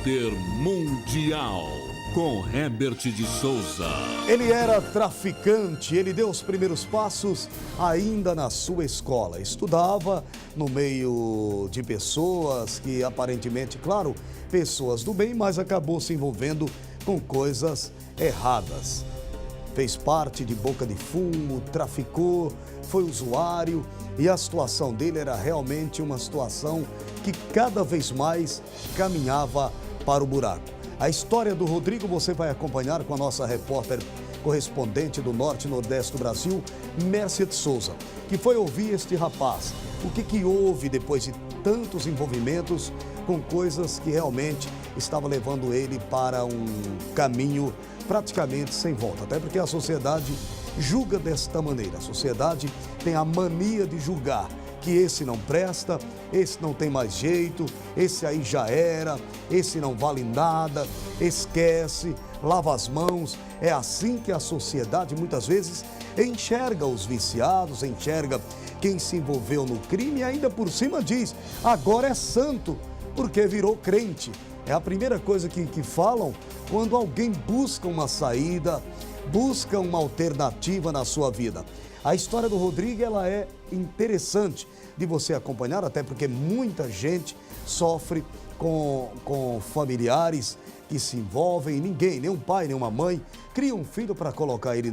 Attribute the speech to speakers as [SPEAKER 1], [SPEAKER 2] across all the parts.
[SPEAKER 1] Repórter Mundial, com Herbert de Souza.
[SPEAKER 2] Ele era traficante, ele deu os primeiros passos ainda na sua escola. Estudava no meio de pessoas que aparentemente, claro, pessoas do bem, mas acabou se envolvendo com coisas erradas. Fez parte de boca de fumo, traficou, foi usuário e a situação dele era realmente uma situação que cada vez mais caminhava para o buraco. A história do Rodrigo você vai acompanhar com a nossa repórter correspondente do Norte e Nordeste do Brasil, Mércia de Souza, que foi ouvir este rapaz. O que houve depois de tantos envolvimentos com coisas que realmente estavam levando ele para um caminho praticamente sem volta, até porque a sociedade julga desta maneira. A sociedade tem a mania de julgar que esse não presta, esse não tem mais jeito, esse aí já era, esse não vale nada, esquece, lava as mãos. É assim que a sociedade muitas vezes enxerga os viciados, enxerga quem se envolveu no crime e ainda por cima diz, agora é santo, porque virou crente. É a primeira coisa que falam quando alguém busca uma saída, busca uma alternativa na sua vida. A história do Rodrigo, ela é interessante de você acompanhar, até porque muita gente sofre com familiares que se envolvem. Ninguém, nem um pai, nem uma mãe, cria um filho para colocar ele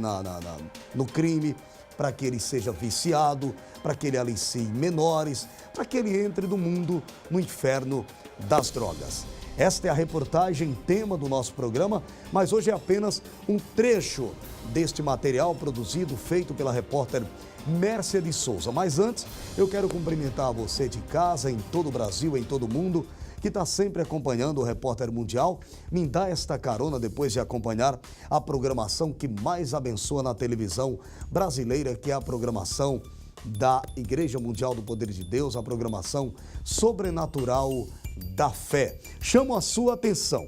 [SPEAKER 2] no crime, para que ele seja viciado, para que ele alicie menores, para que ele entre no mundo, no inferno das drogas. Esta é a reportagem, tema do nosso programa, mas hoje é apenas um trecho deste material produzido, feito pela repórter Mércia de Souza. Mas antes, eu quero cumprimentar você de casa, em todo o Brasil, em todo o mundo, que está sempre acompanhando o Repórter Mundial. Me dá esta carona depois de acompanhar a programação que mais abençoa na televisão brasileira, que é a programação da Igreja Mundial do Poder de Deus, a programação sobrenatural da fé. Chamo a sua atenção.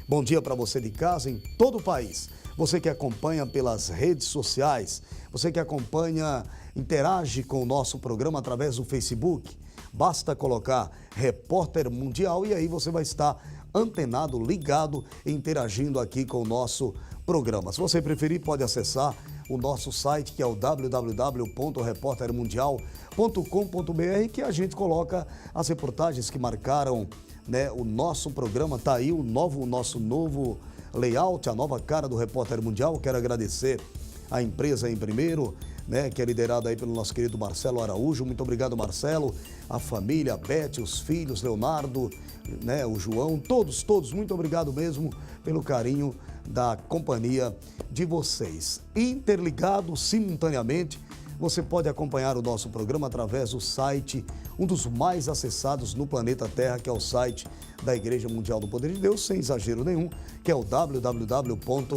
[SPEAKER 2] Bom dia para você de casa, em todo o país. Você que acompanha pelas redes sociais, você que acompanha, interage com o nosso programa através do Facebook. Basta colocar Repórter Mundial e aí você vai estar antenado, ligado, interagindo aqui com o nosso programa. Se você preferir, pode acessar o nosso site, que é o www.reportermundial.com.br, que a gente coloca as reportagens que marcaram, né, o nosso programa. Tá aí o nosso novo layout, a nova cara do Repórter Mundial. Quero agradecer a empresa em primeiro, né, que é liderada aí pelo nosso querido Marcelo Araújo. Muito obrigado, Marcelo, a família, a Beth, os filhos, Leonardo, né, o João, todos, muito obrigado mesmo pelo carinho da companhia de vocês. Interligado simultaneamente, você pode acompanhar o nosso programa através do site, um dos mais acessados no planeta Terra, que é o site da Igreja Mundial do Poder de Deus, sem exagero nenhum, que é o www.impd.org.br.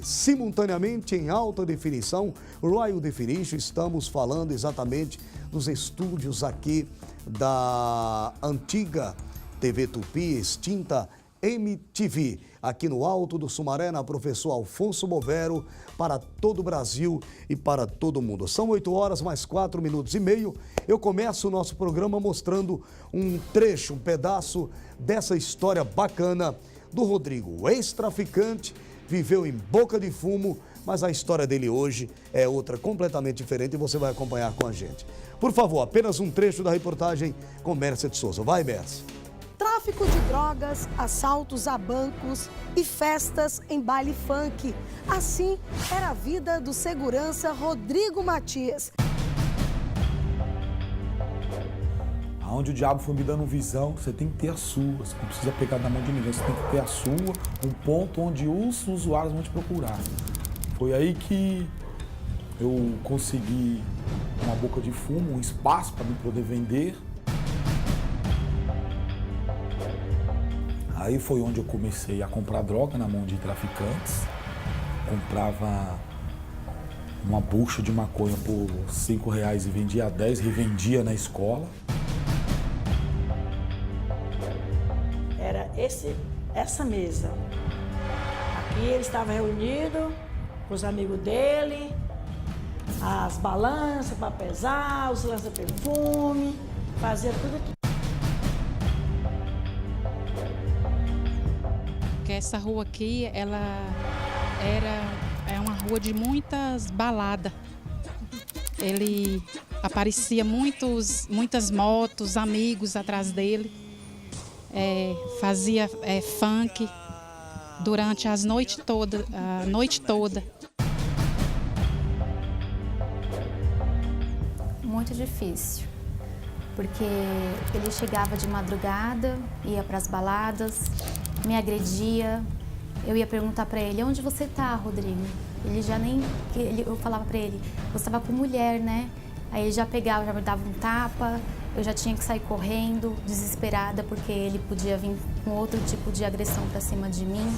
[SPEAKER 2] Simultaneamente, em alta definição, Royal Definition, estamos falando exatamente dos estúdios aqui da antiga TV Tupi, extinta MTV, aqui no Alto do Sumaré, na Professor Alfonso Bovero, para todo o Brasil e para todo o mundo. São 8 horas mais 4 minutos e meio. Eu começo o nosso programa mostrando um trecho, um pedaço dessa história bacana do Rodrigo. O ex-traficante viveu em boca de fumo, mas a história dele hoje é outra completamente diferente e você vai acompanhar com a gente. Por favor, apenas um trecho da reportagem com Mércia de Souza. Vai, Mércia.
[SPEAKER 3] Tráfico de drogas, assaltos a bancos e festas em baile funk. Assim era a vida do segurança Rodrigo Matias.
[SPEAKER 4] Aonde o diabo foi me dando visão, você tem que ter a sua. Você não precisa pegar na mão de ninguém, você tem que ter a sua, um ponto onde os usuários vão te procurar. Foi aí que eu consegui uma boca de fumo, um espaço para me poder vender. Aí foi onde eu comecei a comprar droga na mão de traficantes. Comprava uma bucha de maconha por R$5 e vendia a 10, revendia na escola.
[SPEAKER 5] Era essa mesa. Aqui ele estava reunido com os amigos dele, as balanças para pesar, os lança-perfume. fazia tudo que...
[SPEAKER 6] Porque essa rua aqui, ela é uma rua de muitas baladas. Ele aparecia muitas motos, amigos atrás dele. Fazia funk durante a noite toda.
[SPEAKER 7] Muito difícil, porque ele chegava de madrugada, ia para as baladas, me agredia. Eu ia perguntar para ele: onde você tá, Rodrigo? Eu falava para ele: você estava com mulher, né? Aí ele já pegava, já me dava um tapa, eu já tinha que sair correndo, desesperada, porque ele podia vir com outro tipo de agressão para cima de mim.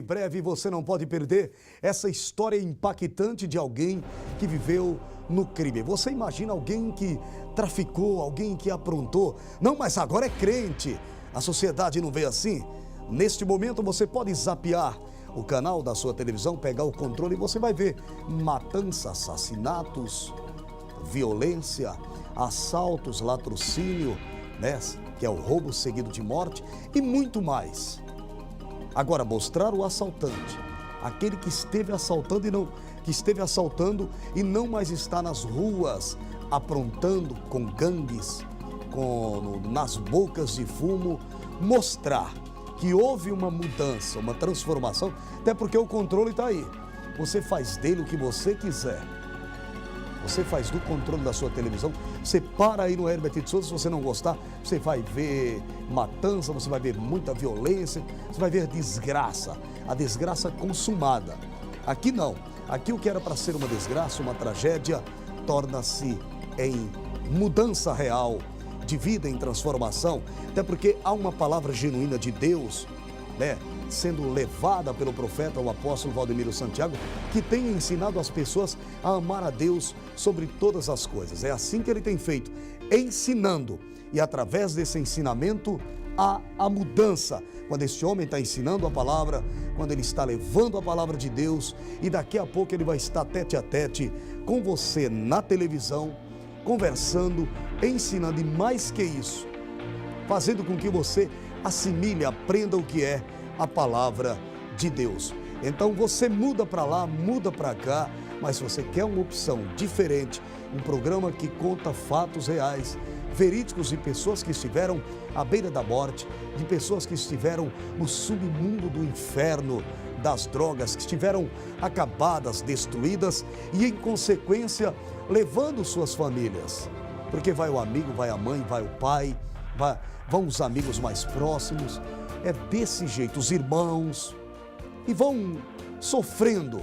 [SPEAKER 2] Breve, você não pode perder essa história impactante de alguém que viveu no crime. Você imagina alguém que traficou, alguém que aprontou? Não, mas agora é crente. A sociedade não vê assim? Neste momento você pode zapear o canal da sua televisão, pegar o controle e você vai ver matança, assassinatos, violência, assaltos, latrocínio, né? Que é o roubo seguido de morte e muito mais. Agora, mostrar o assaltante, aquele que esteve assaltando e não mais está nas ruas aprontando com gangues, nas bocas de fumo, mostrar que houve uma mudança, uma transformação, até porque o controle está aí. Você faz dele o que você quiser. Você faz do controle da sua televisão, você para aí no Herbert de Souza, se você não gostar, você vai ver matança, você vai ver muita violência, você vai ver desgraça, a desgraça consumada. Aqui não, aqui o que era para ser uma desgraça, uma tragédia, torna-se em mudança real, de vida, em transformação, até porque há uma palavra genuína de Deus, né? Sendo levada pelo profeta, o apóstolo Valdemiro Santiago, que tem ensinado as pessoas a amar a Deus sobre todas as coisas. É assim que ele tem feito, ensinando. E através desse ensinamento, há a mudança. Quando esse homem está ensinando a palavra, quando ele está levando a palavra de Deus, e daqui a pouco ele vai estar tete a tete com você na televisão, conversando, ensinando, e mais que isso, fazendo com que você assimile, aprenda o que é a palavra de Deus. Então você muda para lá, muda para cá, mas se você quer uma opção diferente, um programa que conta fatos reais, verídicos, de pessoas que estiveram à beira da morte, de pessoas que estiveram no submundo do inferno das drogas, que estiveram acabadas, destruídas e, em consequência, levando suas famílias. Porque vai o amigo, vai a mãe, vai o pai, vão os amigos mais próximos. É desse jeito, os irmãos, e vão sofrendo,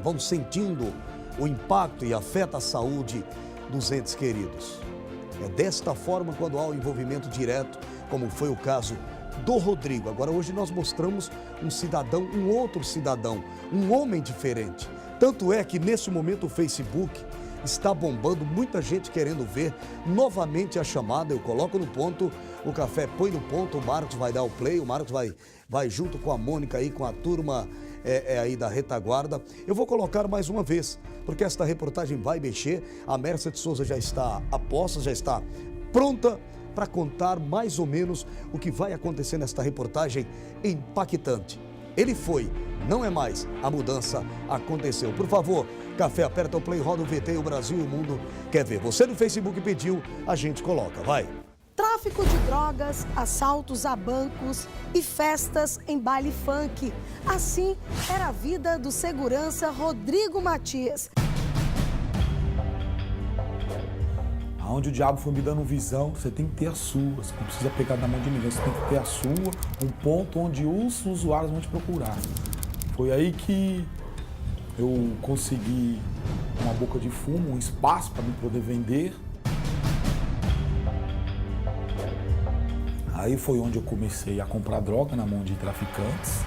[SPEAKER 2] vão sentindo o impacto e afeta a saúde dos entes queridos. É desta forma quando há o envolvimento direto, como foi o caso do Rodrigo. Agora, hoje nós mostramos um cidadão, um outro cidadão, um homem diferente. Tanto é que nesse momento o Facebook está bombando, muita gente querendo ver novamente a chamada. Eu coloco no ponto, o Café põe no ponto, o Marcos vai dar o play, o Marcos vai junto com a Mônica aí, com a turma aí da retaguarda. Eu vou colocar mais uma vez, porque esta reportagem vai mexer. A Mércia de Souza já está a postos, já está pronta para contar mais ou menos o que vai acontecer nesta reportagem impactante. Ele foi, não é mais, a mudança aconteceu. Por favor, Café, aperta o play, roda o VT, o Brasil e o mundo quer ver. Você no Facebook pediu, a gente coloca, vai.
[SPEAKER 3] Tráfico de drogas, assaltos a bancos e festas em baile funk. Assim era a vida do segurança Rodrigo Matias.
[SPEAKER 4] Onde o diabo for me dando visão, você tem que ter a sua. Você não precisa pegar na mão de ninguém, você tem que ter a sua, um ponto onde os usuários vão te procurar. Foi aí que eu consegui uma boca de fumo, um espaço para me poder vender. Aí foi onde eu comecei a comprar droga na mão de traficantes.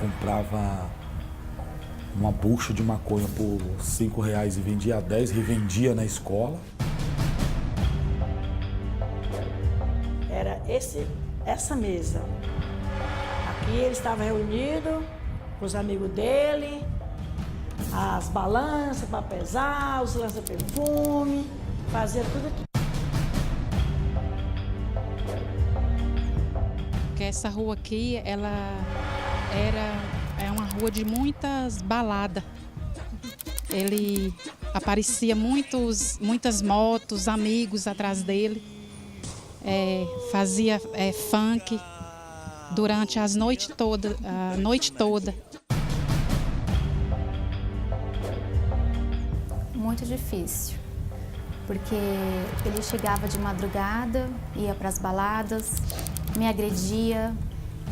[SPEAKER 4] Comprava uma bucha de maconha por R$5 e vendia a 10, revendia na escola.
[SPEAKER 5] essa mesa. Aqui ele estava reunido com os amigos dele, as balanças para pesar, os lança-perfume, fazia tudo aqui.
[SPEAKER 6] Porque essa rua aqui, ela é uma rua de muitas baladas. Ele aparecia muitas motos, amigos atrás dele. Fazia funk durante a noite toda.
[SPEAKER 7] Muito difícil, porque ele chegava de madrugada, ia para as baladas, me agredia.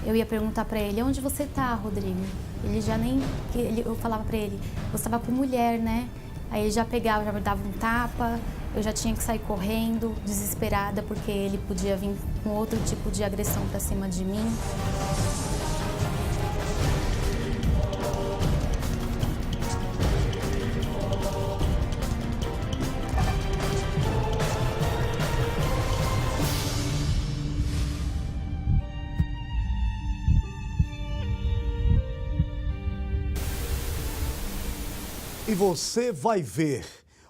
[SPEAKER 7] Eu ia perguntar para ele: onde você tá, Rodrigo? Eu falava para ele: você estava com mulher, né? Aí ele já pegava, já me dava um tapa, eu já tinha que sair correndo, desesperada, porque ele podia vir com outro tipo de agressão para cima de mim.
[SPEAKER 2] E você vai ver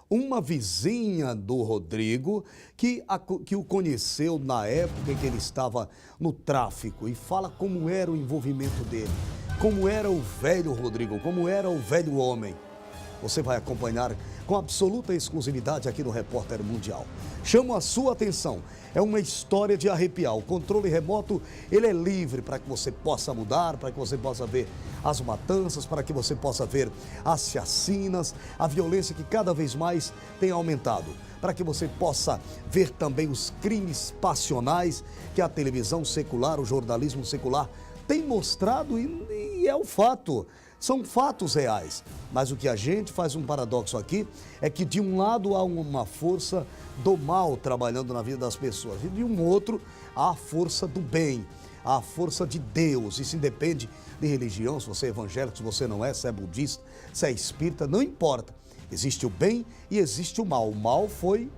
[SPEAKER 2] uma vizinha do Rodrigo que o conheceu na época em que ele estava no tráfico e fala como era o envolvimento dele, como era o velho Rodrigo, como era o velho homem. Você vai acompanhar com absoluta exclusividade aqui no Repórter Mundial. Chamo a sua atenção, é uma história de arrepiar. O controle remoto, ele é livre para que você possa mudar, para que você possa ver as matanças, para que você possa ver as chacinas, a violência que cada vez mais tem aumentado, para que você possa ver também os crimes passionais que a televisão secular, o jornalismo secular tem mostrado e é o fato. São fatos reais, mas o que a gente faz um paradoxo aqui é que de um lado há uma força do mal trabalhando na vida das pessoas e de um outro há a força do bem, a força de Deus. Isso independe de religião, se você é evangélico, se você não é, se é budista, se é espírita, não importa. Existe o bem e existe o mal. O mal foi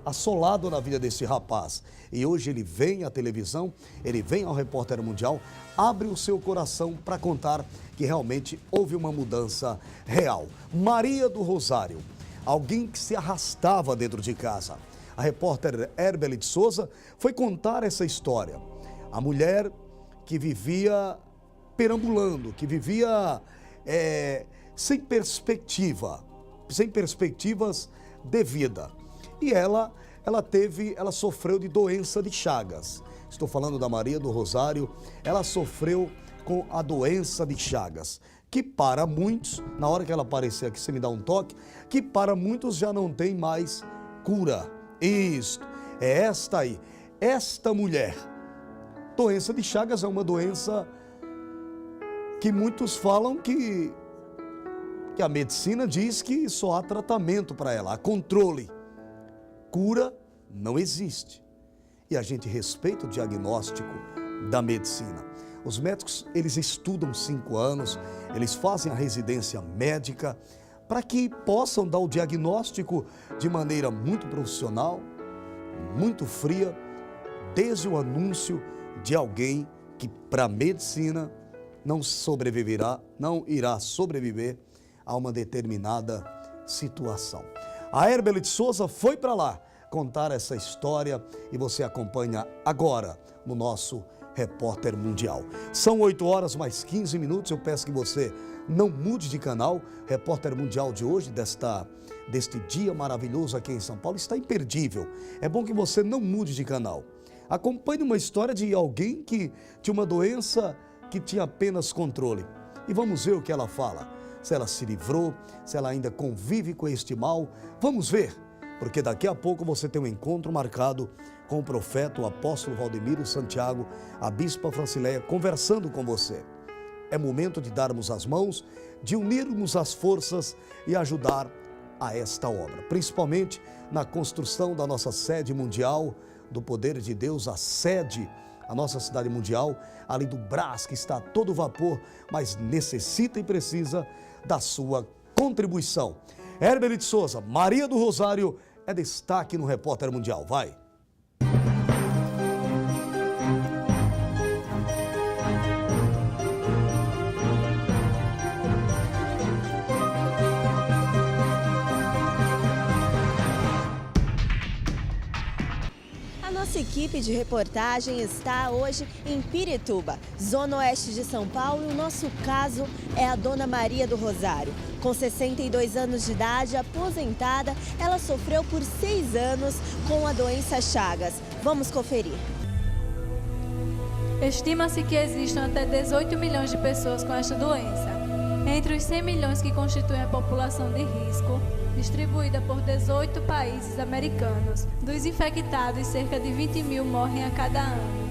[SPEAKER 2] assolado na vida desse rapaz. E hoje ele vem à televisão, ele vem ao Repórter Mundial, abre o seu coração para contar que realmente houve uma mudança real. Maria do Rosário, alguém que se arrastava dentro de casa. A repórter Herbeli de Souza foi contar essa história. A mulher que vivia perambulando, que vivia sem perspectivas de vida. E ela sofreu de doença de Chagas. Estou falando da Maria do Rosário. Ela sofreu com a doença de Chagas, que para muitos, na hora que ela aparecer aqui, você me dá um toque, que para muitos já não tem mais cura. Isto, é esta aí, esta mulher. Doença de Chagas é uma doença que muitos falam que a medicina diz que só há tratamento para ela, há controle. Cura não existe. E a gente respeita o diagnóstico da medicina. Os médicos, eles estudam 5 anos, eles fazem a residência médica para que possam dar o diagnóstico de maneira muito profissional, muito fria, desde o anúncio de alguém que para a medicina não irá sobreviver a uma determinada situação. A Herbeli de Souza foi para lá contar essa história e você acompanha agora no nosso Repórter Mundial. São 8 horas mais 15 minutos, eu peço que você não mude de canal. Repórter Mundial de hoje, deste dia maravilhoso aqui em São Paulo, está imperdível. É bom que você não mude de canal. Acompanhe uma história de alguém que tinha uma doença que tinha apenas controle. E vamos ver o que ela fala. Se ela se livrou, se ela ainda convive com este mal. Vamos ver, porque daqui a pouco você tem um encontro marcado com o profeta, o apóstolo Valdemiro Santiago, a bispa Francileia, conversando com você. É momento de darmos as mãos, de unirmos as forças e ajudar a esta obra, principalmente na construção da nossa sede mundial, do Poder de Deus, a sede, a nossa cidade mundial, ali do Brás, que está a todo vapor, mas necessita e precisa da sua contribuição. Herbeli de Souza, Maria do Rosário, é destaque no Repórter Mundial. Vai!
[SPEAKER 8] equipe de reportagem está hoje em Pirituba, zona oeste de São Paulo, e o nosso caso é a Dona Maria do Rosário. Com 62 anos de idade, aposentada, ela sofreu por 6 anos com a doença Chagas. Vamos conferir.
[SPEAKER 9] Estima-se que existam até 18 milhões de pessoas com esta doença. Entre os 100 milhões que constituem a população de risco, distribuída por 18 países americanos, dos infectados, cerca de 20 mil morrem a cada ano.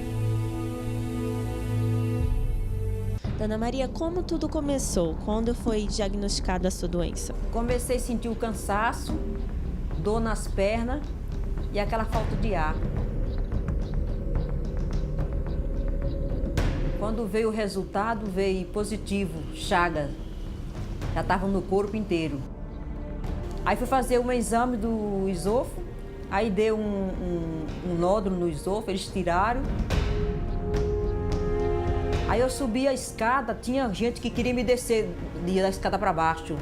[SPEAKER 8] Dona Maria, como tudo começou? Quando foi diagnosticada a sua doença?
[SPEAKER 10] Comecei a sentir o cansaço, dor nas pernas e aquela falta de ar. Quando veio o resultado, veio positivo, Chagas. Já estava no corpo inteiro. Aí fui fazer um exame do esôfago, aí deu um nódulo no esôfago, eles tiraram. Aí eu subi a escada, tinha gente que queria me descer da escada para baixo.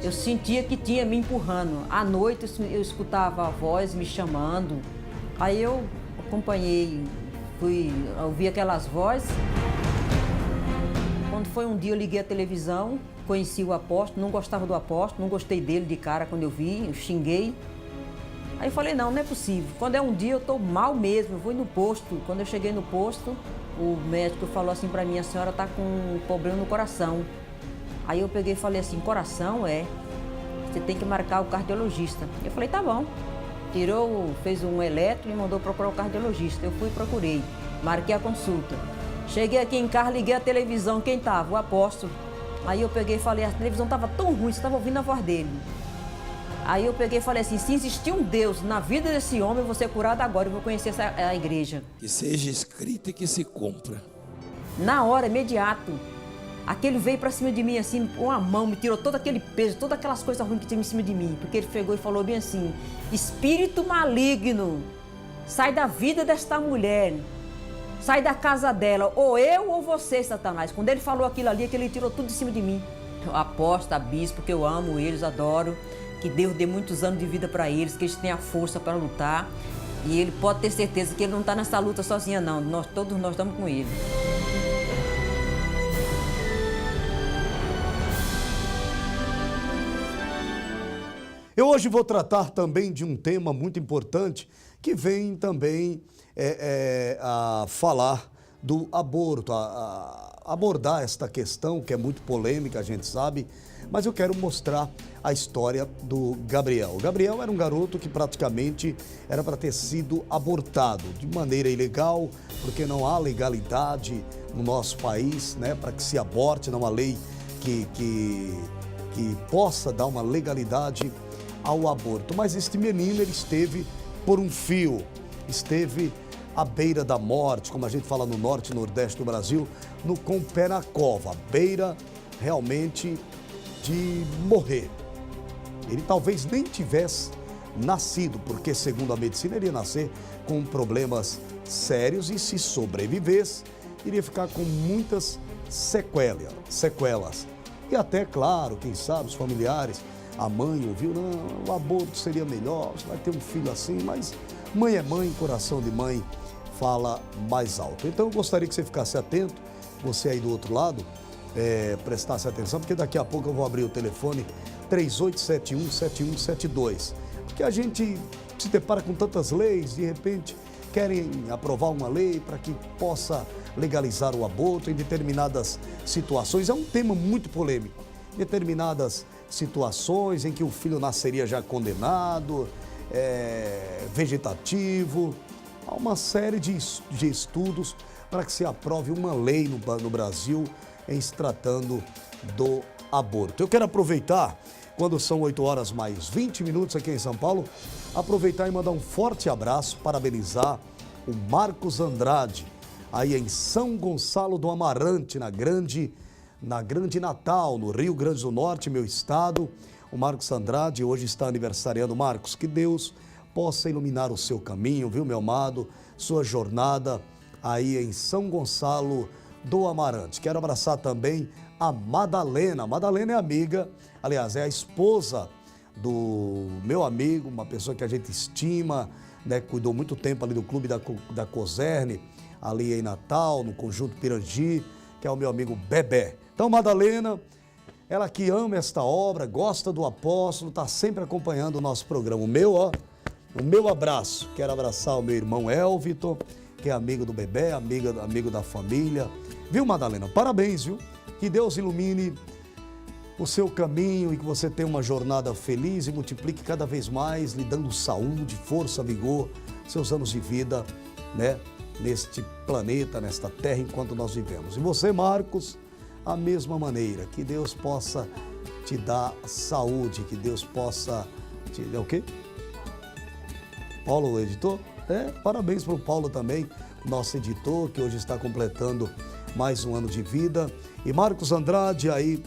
[SPEAKER 10] Eu sentia que tinha me empurrando. À noite eu escutava a voz me chamando. Aí eu acompanhei, fui ouvir aquelas vozes. Quando foi um dia eu liguei a televisão, conheci o apóstolo, não gostava do apóstolo, não gostei dele de cara quando eu vi, eu xinguei. Aí eu falei, não é possível. Quando é um dia eu estou mal mesmo, eu vou no posto. Quando eu cheguei no posto, o médico falou assim para mim, a senhora está com um problema no coração. Aí eu peguei e falei assim, coração? É. Você tem que marcar o cardiologista. Eu falei, tá bom. Fez um eletro e mandou procurar o cardiologista. Eu fui e procurei, marquei a consulta. Cheguei aqui em casa, liguei a televisão, quem estava? O apóstolo. Aí eu peguei e falei, a televisão estava tão ruim, você estava ouvindo a voz dele. Aí eu peguei e falei assim, se existir um Deus na vida desse homem, eu vou ser curado agora, eu vou conhecer a igreja.
[SPEAKER 11] Que seja escrito e que se cumpra.
[SPEAKER 10] Na hora, imediato, aquele veio pra cima de mim assim, com a mão, me tirou todo aquele peso, todas aquelas coisas ruins que tinha em cima de mim. Porque ele pegou e falou bem assim, espírito maligno, sai da vida desta mulher, sai da casa dela, ou eu ou você, Satanás. Quando ele falou aquilo ali, que ele tirou tudo de cima de mim. Eu aposto a bispo, que eu amo eles, adoro. Que Deus dê muitos anos de vida para eles, que eles tenham a força para lutar. E ele pode ter certeza que ele não está nessa luta sozinha, não. Todos nós estamos com ele.
[SPEAKER 2] Eu hoje vou tratar também de um tema muito importante que vem também a falar do aborto, a abordar esta questão que é muito polêmica, a gente sabe, mas eu quero mostrar a história do Gabriel. O Gabriel era um garoto que praticamente era para ter sido abortado de maneira ilegal, porque não há legalidade no nosso país, né, para que se aborte, não há lei que possa dar uma legalidade ao aborto. Mas este menino, ele esteve por um fio, esteve à beira da morte, como a gente fala no norte e nordeste do Brasil, com o pé na cova, à beira realmente de morrer. Ele talvez nem tivesse nascido, porque segundo a medicina ele ia nascer com problemas sérios e se sobrevivesse, iria ficar com muitas sequelas. E até, claro, quem sabe os familiares, a mãe ouviu, não, o aborto seria melhor, você vai ter um filho assim, mas mãe é mãe, coração de mãe fala mais alto. Então eu gostaria que você ficasse atento, você aí do outro lado, prestasse atenção, porque daqui a pouco eu vou abrir o telefone 3871-7172, porque a gente se depara com tantas leis, de repente querem aprovar uma lei para que possa legalizar o aborto em determinadas situações. É um tema muito polêmico, determinadas situações em que o filho nasceria já condenado, vegetativo. Há uma série de estudos para que se aprove uma lei no Brasil em se tratando do aborto. Eu quero aproveitar, quando são 8 horas mais 20 minutos aqui em São Paulo, aproveitar e mandar um forte abraço, parabenizar o Marcos Andrade, aí em São Gonçalo do Amarante, na Grande Natal, no Rio Grande do Norte, meu estado. O Marcos Andrade hoje está aniversariando. Marcos, que Deus possa iluminar o seu caminho, viu, meu amado, sua jornada aí em São Gonçalo do Amarante. Quero abraçar também a Madalena. A Madalena é amiga, aliás, é a esposa do meu amigo, uma pessoa que a gente estima, né, que cuidou muito tempo ali do clube da Coserne, ali em Natal, no Conjunto Pirangi, que é o meu amigo Bebé. Então, Madalena, ela que ama esta obra, gosta do apóstolo, está sempre acompanhando o nosso programa. O meu abraço. Quero abraçar o meu irmão Elviton, que é amigo do Bebé, amigo da família. Viu, Madalena? Parabéns, viu? Que Deus ilumine o seu caminho e que você tenha uma jornada feliz e multiplique cada vez mais, lhe dando saúde, força, vigor, seus anos de vida, né? Neste planeta, nesta terra, enquanto nós vivemos. E você, Marcos, a mesma maneira. Que Deus possa te dar saúde, que Deus possa te dar o quê? Paulo, o editor? Parabéns para o Paulo também, nosso editor, que hoje está completando mais um ano de vida. E Marcos Andrade aí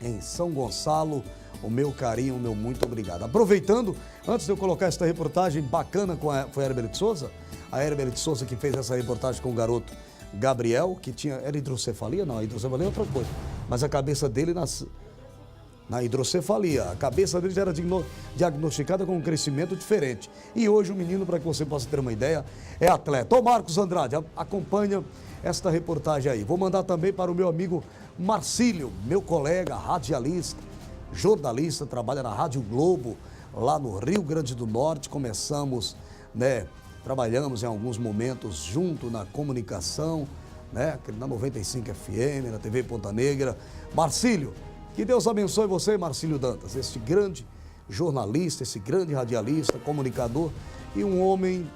[SPEAKER 2] em São Gonçalo, o meu carinho, o meu muito obrigado. Aproveitando, antes de eu colocar esta reportagem bacana foi a Herbert Souza, a Herbert Souza que fez essa reportagem com o garoto Gabriel, que era hidrocefalia? Não, a hidrocefalia é outra coisa, mas a cabeça dele na hidrocefalia, a cabeça dele já era diagnosticada com um crescimento diferente. E hoje o menino, para que você possa ter uma ideia, é atleta. Ô Marcos Andrade, acompanha esta reportagem aí. Vou mandar também para o meu amigo Marcílio, meu colega, radialista, jornalista, trabalha na Rádio Globo, lá no Rio Grande do Norte. Começamos, né, trabalhamos em alguns momentos junto na comunicação, né, na 95 FM, na TV Ponta Negra. Marcílio, que Deus abençoe você, Marcílio Dantas, esse grande jornalista, esse grande radialista, comunicador e um homem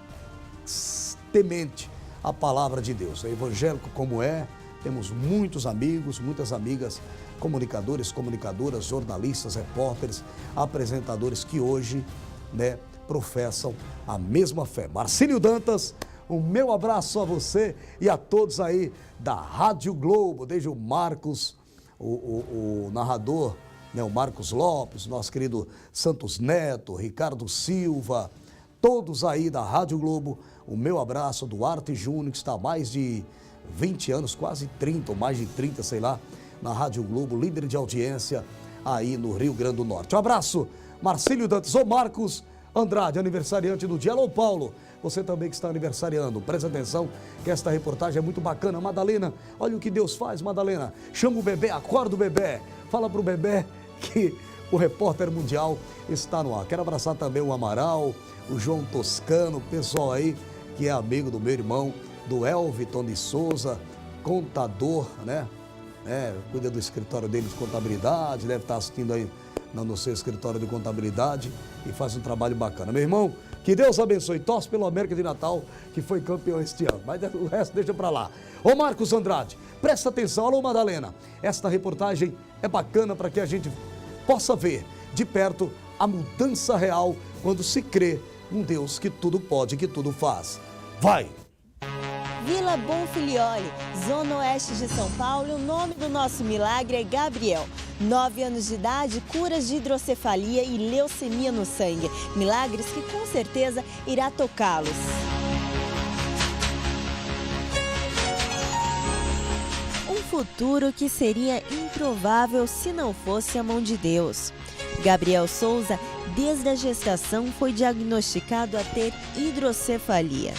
[SPEAKER 2] temente à palavra de Deus. É evangélico como é, temos muitos amigos, muitas amigas, comunicadores, comunicadoras, jornalistas, repórteres, apresentadores que hoje, né, professam a mesma fé. Marcílio Dantas, o meu abraço a você e a todos aí da Rádio Globo, desde o Marcos, o narrador, né, o Marcos Lopes, nosso querido Santos Neto, Ricardo Silva, todos aí da Rádio Globo, o meu abraço, Duarte Júnior, que está há mais de 20 anos, quase 30, ou mais de 30, sei lá, na Rádio Globo, líder de audiência aí no Rio Grande do Norte. Um abraço, Marcílio Dantas. Ô Marcos Andrade, aniversariante do dia. Alô, Paulo, você também que está aniversariando. Presta atenção que esta reportagem é muito bacana. Madalena, olha o que Deus faz, Madalena. Chama o Bebé, acorda o Bebé. Fala pro Bebé que o Repórter Mundial está no ar. Quero abraçar também o Amaral, o João Toscano, o pessoal aí que é amigo do meu irmão, do Elviton de Souza, contador, né? Cuida do escritório dele de contabilidade, deve estar assistindo aí no seu escritório de contabilidade e faz um trabalho bacana. Meu irmão, que Deus abençoe, torce pelo América de Natal, que foi campeão este ano, mas o resto deixa pra lá. Ô Marcos Andrade, presta atenção, alô Madalena, esta reportagem é bacana para que a gente possa ver de perto a mudança real quando se crê num Deus que tudo pode, que tudo faz. Vai!
[SPEAKER 8] Vila Bonfilioli, Zona Oeste de São Paulo. O nome do nosso milagre é Gabriel. 9 anos de idade, curas de hidrocefalia e leucemia no sangue. Milagres que com certeza irá tocá-los. Um futuro que seria improvável se não fosse a mão de Deus. Gabriel Souza, desde a gestação, foi diagnosticado a ter hidrocefalia.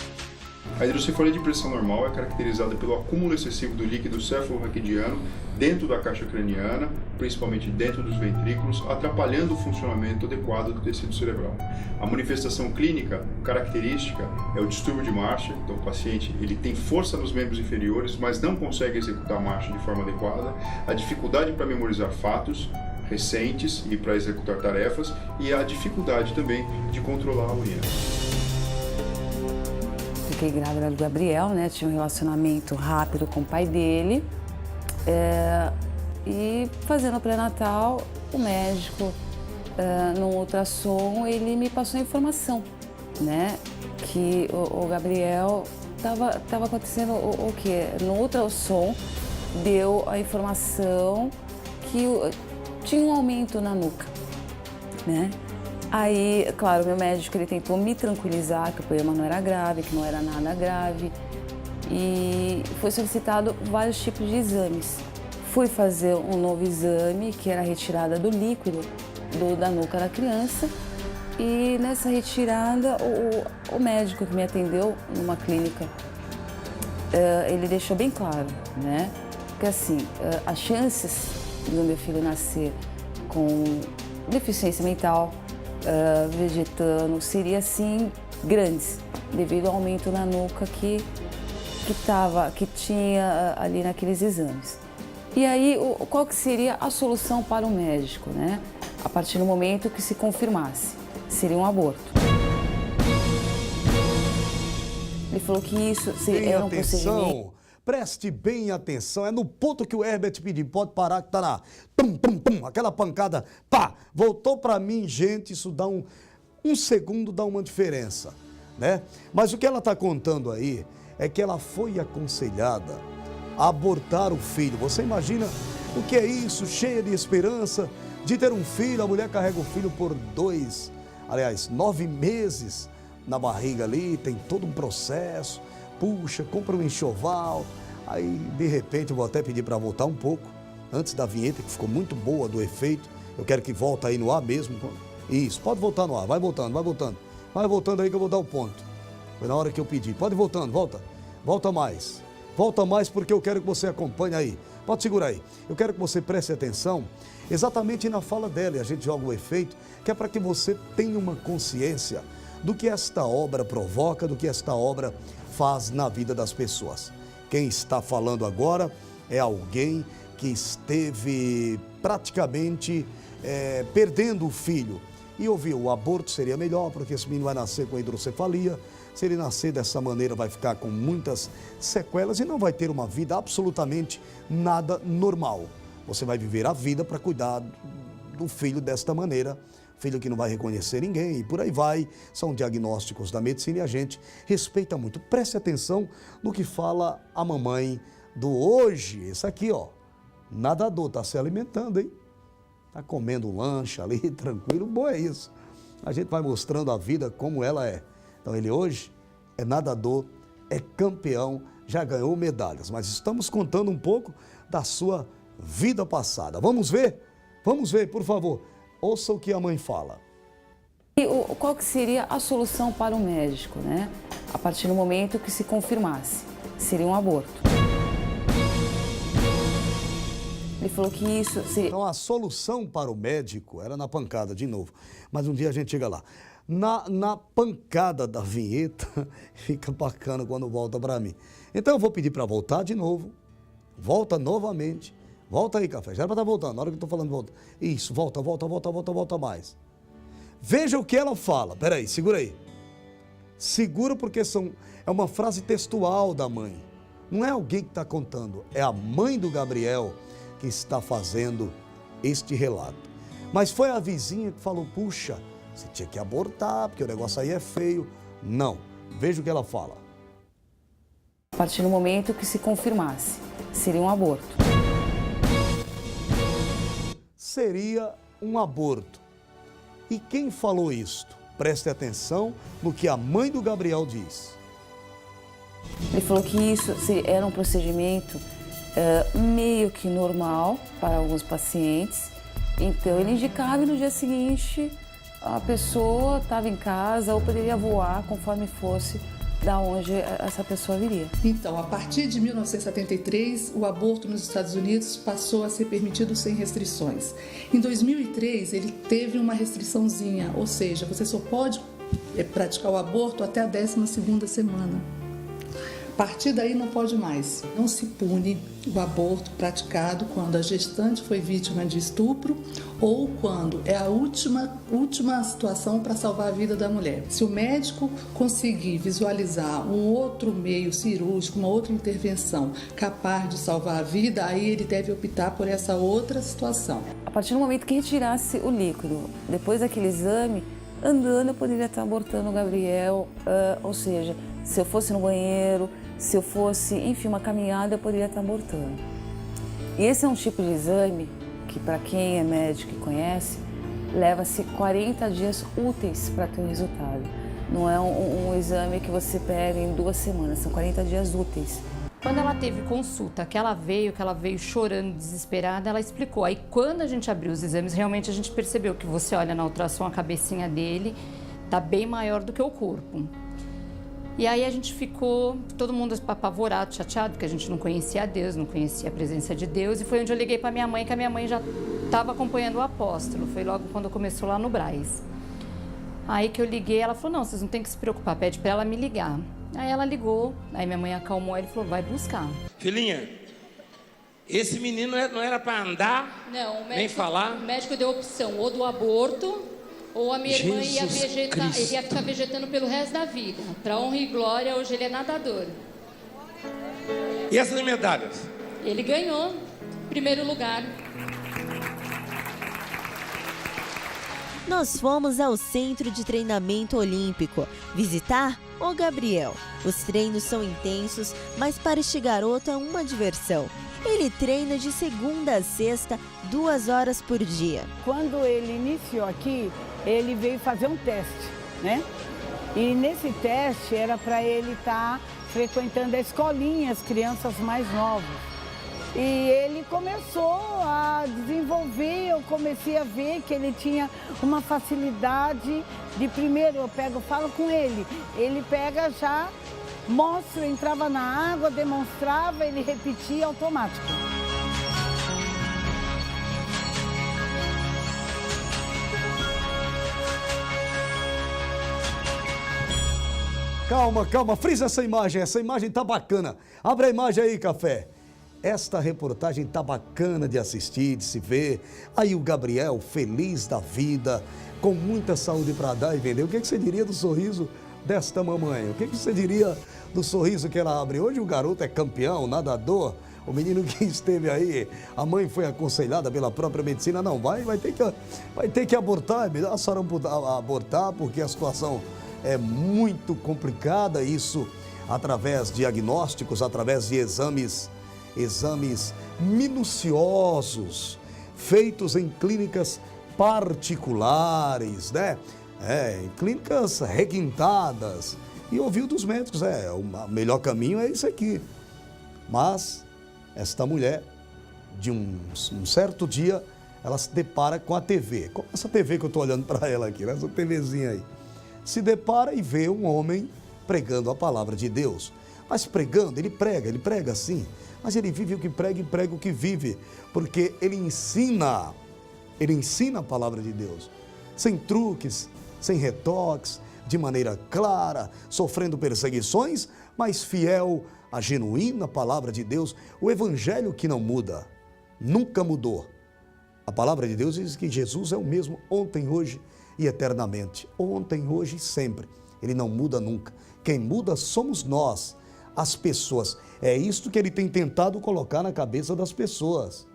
[SPEAKER 12] A hidrocefalia de pressão normal é caracterizada pelo acúmulo excessivo do líquido cefalorraquidiano dentro da caixa craniana, principalmente dentro dos ventrículos, atrapalhando o funcionamento adequado do tecido cerebral. A manifestação clínica característica é o distúrbio de marcha, então o paciente ele tem força nos membros inferiores, mas não consegue executar a marcha de forma adequada, a dificuldade para memorizar fatos recentes e para executar tarefas e a dificuldade também de controlar a urina.
[SPEAKER 13] Fiquei grávida do Gabriel, né? Tinha um relacionamento rápido com o pai dele. E fazendo o pré-natal, o médico, no ultrassom, ele me passou a informação, né? Que o Gabriel estava acontecendo o quê? No ultrassom, deu a informação que tinha um aumento na nuca, né? Aí, claro, meu médico ele tentou me tranquilizar que o problema não era grave, que não era nada grave. E foi solicitado vários tipos de exames. Fui fazer um novo exame, que era a retirada do líquido da nuca da criança. E nessa retirada, o médico que me atendeu numa clínica, ele deixou bem claro, né? Que assim, as chances do meu filho nascer com deficiência mental, vegetando, seria assim grandes, devido ao aumento na nuca que tinha ali naqueles exames. E aí, qual que seria a solução para o médico, né? A partir do momento que se confirmasse, seria um aborto. Ele falou que isso era um procedimento...
[SPEAKER 2] Preste bem atenção, é no ponto que o Herbert pediu, pode parar que tá lá, pum, pum, pum, aquela pancada, pá, voltou para mim, gente, isso dá um segundo, dá uma diferença, né? Mas o que ela está contando aí é que ela foi aconselhada a abortar o filho. Você imagina o que é isso, cheia de esperança de ter um filho, a mulher carrega o filho por 9 meses na barriga ali, tem todo um processo, puxa, compra um enxoval, aí de repente eu vou até pedir para voltar um pouco, antes da vinheta, que ficou muito boa do efeito, eu quero que volte aí no ar mesmo, isso, pode voltar no ar, vai voltando aí que eu vou dar o ponto, foi na hora que eu pedi, pode ir voltando, volta mais porque eu quero que você acompanhe aí, pode segurar aí, eu quero que você preste atenção exatamente na fala dela, e a gente joga o efeito, que é para que você tenha uma consciência do que esta obra provoca, do que esta obra faz na vida das pessoas. Quem está falando agora é alguém que esteve praticamente perdendo o filho e ouviu, o aborto seria melhor porque esse menino vai nascer com hidrocefalia, se ele nascer dessa maneira vai ficar com muitas sequelas e não vai ter uma vida absolutamente nada normal. Você vai viver a vida para cuidar do filho desta maneira, filho que não vai reconhecer ninguém e por aí vai, são diagnósticos da medicina e a gente respeita muito. Preste atenção no que fala a mamãe do hoje, esse aqui ó, nadador, tá se alimentando, hein? Tá comendo um lanche ali, tranquilo, bom é isso. A gente vai mostrando a vida como ela é. Então ele hoje é nadador, é campeão, já ganhou medalhas, mas estamos contando um pouco da sua vida passada. Vamos ver, por favor. Ouça o que a mãe fala.
[SPEAKER 13] E qual que seria a solução para o médico, né? A partir do momento que se confirmasse, seria um aborto. Ele falou que isso seria...
[SPEAKER 2] Então a solução para o médico era na pancada, de novo. Mas um dia a gente chega lá. Na pancada da vinheta, fica bacana quando volta para mim. Então eu vou pedir para voltar de novo. Volta novamente. Volta aí, Café, já era para estar voltando, na hora que eu estou falando volta. Isso, volta mais. Veja o que ela fala, peraí, segura aí. Segura porque é uma frase textual da mãe. Não é alguém que está contando, é a mãe do Gabriel que está fazendo este relato. Mas foi a vizinha que falou, puxa, você tinha que abortar, porque o negócio aí é feio. Não, veja o que ela fala.
[SPEAKER 13] A partir do momento que se confirmasse, seria um aborto.
[SPEAKER 2] Seria um aborto. E quem falou isto? Preste atenção no que a mãe do Gabriel diz.
[SPEAKER 13] Ele falou que isso era um procedimento meio que normal para alguns pacientes. Então ele indicava e no dia seguinte a pessoa estava em casa ou poderia voar conforme fosse da onde essa pessoa viria.
[SPEAKER 14] Então, a partir de 1973, o aborto nos Estados Unidos passou a ser permitido sem restrições. Em 2003, ele teve uma restriçãozinha, ou seja, você só pode praticar o aborto até a 12ª semana. A partir daí não pode mais. Não se pune o aborto praticado quando a gestante foi vítima de estupro ou quando é a última situação para salvar a vida da mulher. Se o médico conseguir visualizar um outro meio cirúrgico, uma outra intervenção capaz de salvar a vida, aí ele deve optar por essa outra situação.
[SPEAKER 13] A partir do momento que retirasse o líquido, depois daquele exame, andando eu poderia estar abortando o Gabriel, ou seja, se eu fosse no banheiro, se eu fosse, enfim, uma caminhada, eu poderia estar abortando. E esse é um tipo de exame que, para quem é médico e conhece, leva-se 40 dias úteis para ter um resultado. Não é um exame que você pega em 2 semanas, são 40 dias úteis
[SPEAKER 15] Quando ela teve consulta, que ela veio chorando, desesperada, ela explicou. Aí quando a gente abriu os exames, realmente a gente percebeu que você olha na ultrassom, a cabecinha dele tá bem maior do que o corpo. E aí a gente ficou, todo mundo apavorado, chateado, porque a gente não conhecia Deus, não conhecia a presença de Deus. E foi onde eu liguei para minha mãe, que a minha mãe já estava acompanhando o apóstolo. Foi logo quando começou lá no Brás. Aí que eu liguei, ela falou, não, vocês não tem que se preocupar, pede para ela me ligar. Aí ela ligou, aí minha mãe acalmou ele e falou, vai buscar.
[SPEAKER 11] Filhinha, esse menino não era para andar,
[SPEAKER 16] não,
[SPEAKER 11] nem falar?
[SPEAKER 16] O médico deu opção, ou do aborto, ou a minha irmã ia vegetar, ele ia ficar vegetando pelo resto da vida. Para honra e glória, hoje ele é nadador.
[SPEAKER 11] E essas medalhas?
[SPEAKER 16] Ele ganhou, primeiro lugar.
[SPEAKER 8] Nós fomos ao Centro de Treinamento Olímpico visitar o Gabriel. Os treinos são intensos, mas para este garoto é uma diversão. Ele treina de segunda a sexta, 2 horas por dia.
[SPEAKER 17] Quando ele iniciou aqui, ele veio fazer um teste, né? E nesse teste era para ele estar frequentando a escolinha, as crianças mais novas. E ele começou a desenvolver, eu comecei a ver que ele tinha uma facilidade de primeiro, falo com ele pega já, mostra, entrava na água, demonstrava, ele repetia automático.
[SPEAKER 2] Calma, frisa essa imagem tá bacana. Abre a imagem aí, Café. Esta reportagem tá bacana de assistir, de se ver. Aí o Gabriel, feliz da vida, com muita saúde para dar e vender. O que você diria do sorriso desta mamãe? O que você diria do sorriso que ela abre? Hoje o garoto é campeão, nadador. O menino que esteve aí, a mãe foi aconselhada pela própria medicina, não, vai ter que abortar, é melhor a senhora abortar, porque a situação é muito complicada, isso através de diagnósticos, através de exames minuciosos, feitos em clínicas particulares, né? Em clínicas requintadas. E ouviu dos médicos, o melhor caminho é isso aqui. Mas esta mulher, de um certo dia, ela se depara com a TV. Com essa TV que eu estou olhando para ela aqui, né? Essa TVzinha aí. Se depara e vê um homem pregando a palavra de Deus. Mas pregando, ele prega assim. Mas ele vive o que prega e prega o que vive, porque ele ensina a palavra de Deus, sem truques, sem retoques, de maneira clara, sofrendo perseguições, mas fiel à genuína palavra de Deus, o evangelho que não muda, nunca mudou. A palavra de Deus diz que Jesus é o mesmo ontem, hoje e eternamente, ontem, hoje e sempre, ele não muda nunca. Quem muda somos nós, as pessoas. É isto que ele tem tentado colocar na cabeça das pessoas.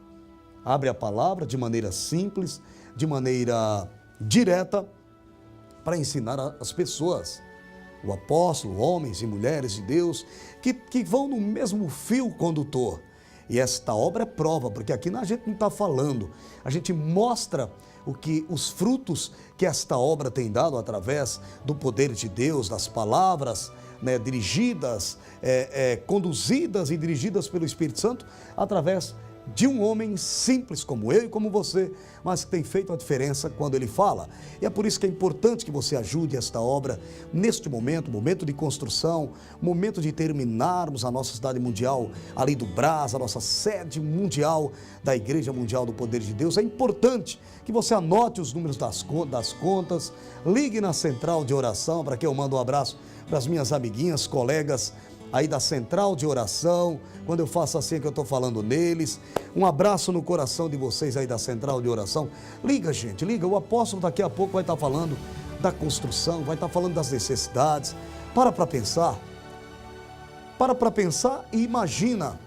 [SPEAKER 2] Abre a palavra de maneira simples, de maneira direta, para ensinar as pessoas. O apóstolo, homens e mulheres de Deus, que vão no mesmo fio condutor. E esta obra é prova, porque aqui a gente não está falando, a gente mostra os frutos que esta obra tem dado através do poder de Deus, das palavras, né, dirigidas, conduzidas e dirigidas pelo Espírito Santo, através de um homem simples como eu e como você, mas que tem feito a diferença quando ele fala. E é por isso que é importante que você ajude esta obra neste momento de construção, momento de terminarmos a nossa cidade mundial ali do Brás, a nossa sede mundial da Igreja Mundial do Poder de Deus. É importante que você anote os números das contas, ligue na central de oração, para que eu mando um abraço para as minhas amiguinhas, colegas aí da central de oração, quando eu faço assim é que eu estou falando neles. Um abraço no coração de vocês aí da central de oração. Liga, gente, liga. O apóstolo daqui a pouco vai estar falando da construção, vai estar falando das necessidades. Para pensar. Para pensar e imagina.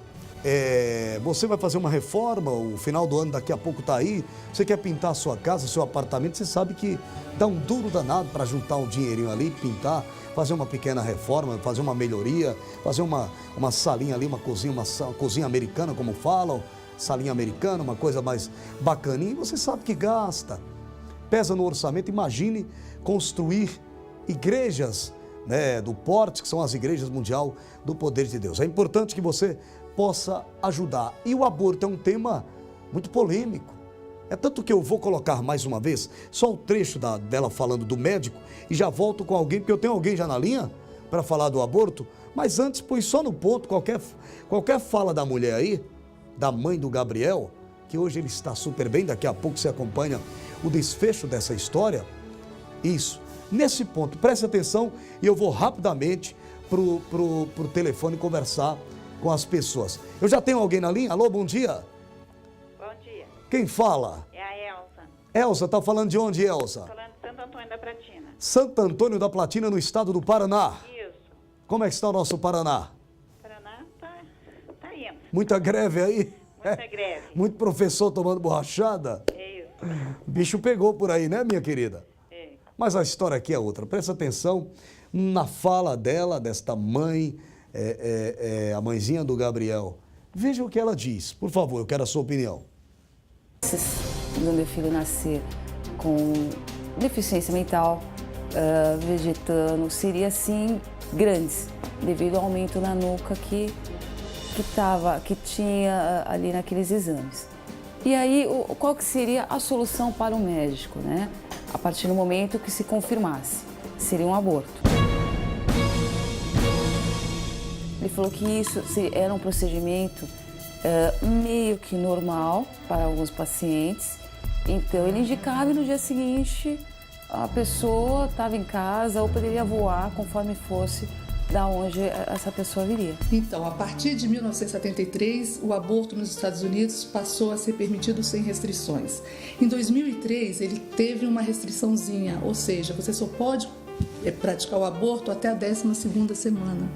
[SPEAKER 2] Você vai fazer uma reforma, o final do ano daqui a pouco está aí, você quer pintar a sua casa, seu apartamento, você sabe que dá um duro danado para juntar um dinheirinho ali, pintar, fazer uma pequena reforma, fazer uma melhoria, fazer uma salinha ali, uma cozinha americana, como falam, salinha americana, uma coisa mais bacaninha, e você sabe que gasta, pesa no orçamento. Imagine construir igrejas né, do porte, que são as igrejas mundial do poder de Deus. É importante que você possa ajudar. E o aborto é um tema muito polêmico. É tanto que eu vou colocar mais uma vez só o trecho dela falando do médico e já volto com alguém, porque eu tenho alguém já na linha para falar do aborto. Mas antes, põe só no ponto qualquer fala da mulher aí, da mãe do Gabriel, que hoje ele está super bem, daqui a pouco você acompanha o desfecho dessa história. Isso, nesse ponto, preste atenção e eu vou rapidamente pro telefone conversar com as pessoas. Eu já tenho alguém na linha? Alô, bom dia.
[SPEAKER 18] Bom dia.
[SPEAKER 2] Quem fala?
[SPEAKER 18] É a Elza.
[SPEAKER 2] Elza, tá falando de onde, Elza?
[SPEAKER 18] Falando de Santo Antônio da Platina.
[SPEAKER 2] Santo Antônio da Platina, no estado do Paraná.
[SPEAKER 18] Isso.
[SPEAKER 2] Como é que está o nosso Paraná?
[SPEAKER 18] Paraná tá indo.
[SPEAKER 2] Muita greve aí?
[SPEAKER 18] Muita greve.
[SPEAKER 2] Muito professor tomando borrachada?
[SPEAKER 18] É isso.
[SPEAKER 2] O bicho pegou por aí, né, minha querida?
[SPEAKER 18] É.
[SPEAKER 2] Mas a história aqui é outra. Presta atenção na fala dela, desta mãe, a mãezinha do Gabriel. Veja o que ela diz. Por favor, eu quero a sua opinião.
[SPEAKER 13] Do meu filho nascer com deficiência mental, vegetando, seria assim grandes, devido ao aumento na nuca que tinha ali naqueles exames. E aí, qual que seria a solução para o médico, né? A partir do momento que se confirmasse, seria um aborto. Ele falou que isso era um procedimento meio que normal para alguns pacientes. Então, ele indicava e no dia seguinte a pessoa estava em casa ou poderia voar conforme fosse da onde essa pessoa viria.
[SPEAKER 14] Então, a partir de 1973, o aborto nos Estados Unidos passou a ser permitido sem restrições. Em 2003, ele teve uma restriçãozinha, ou seja, você só pode praticar o aborto até a 12ª semana.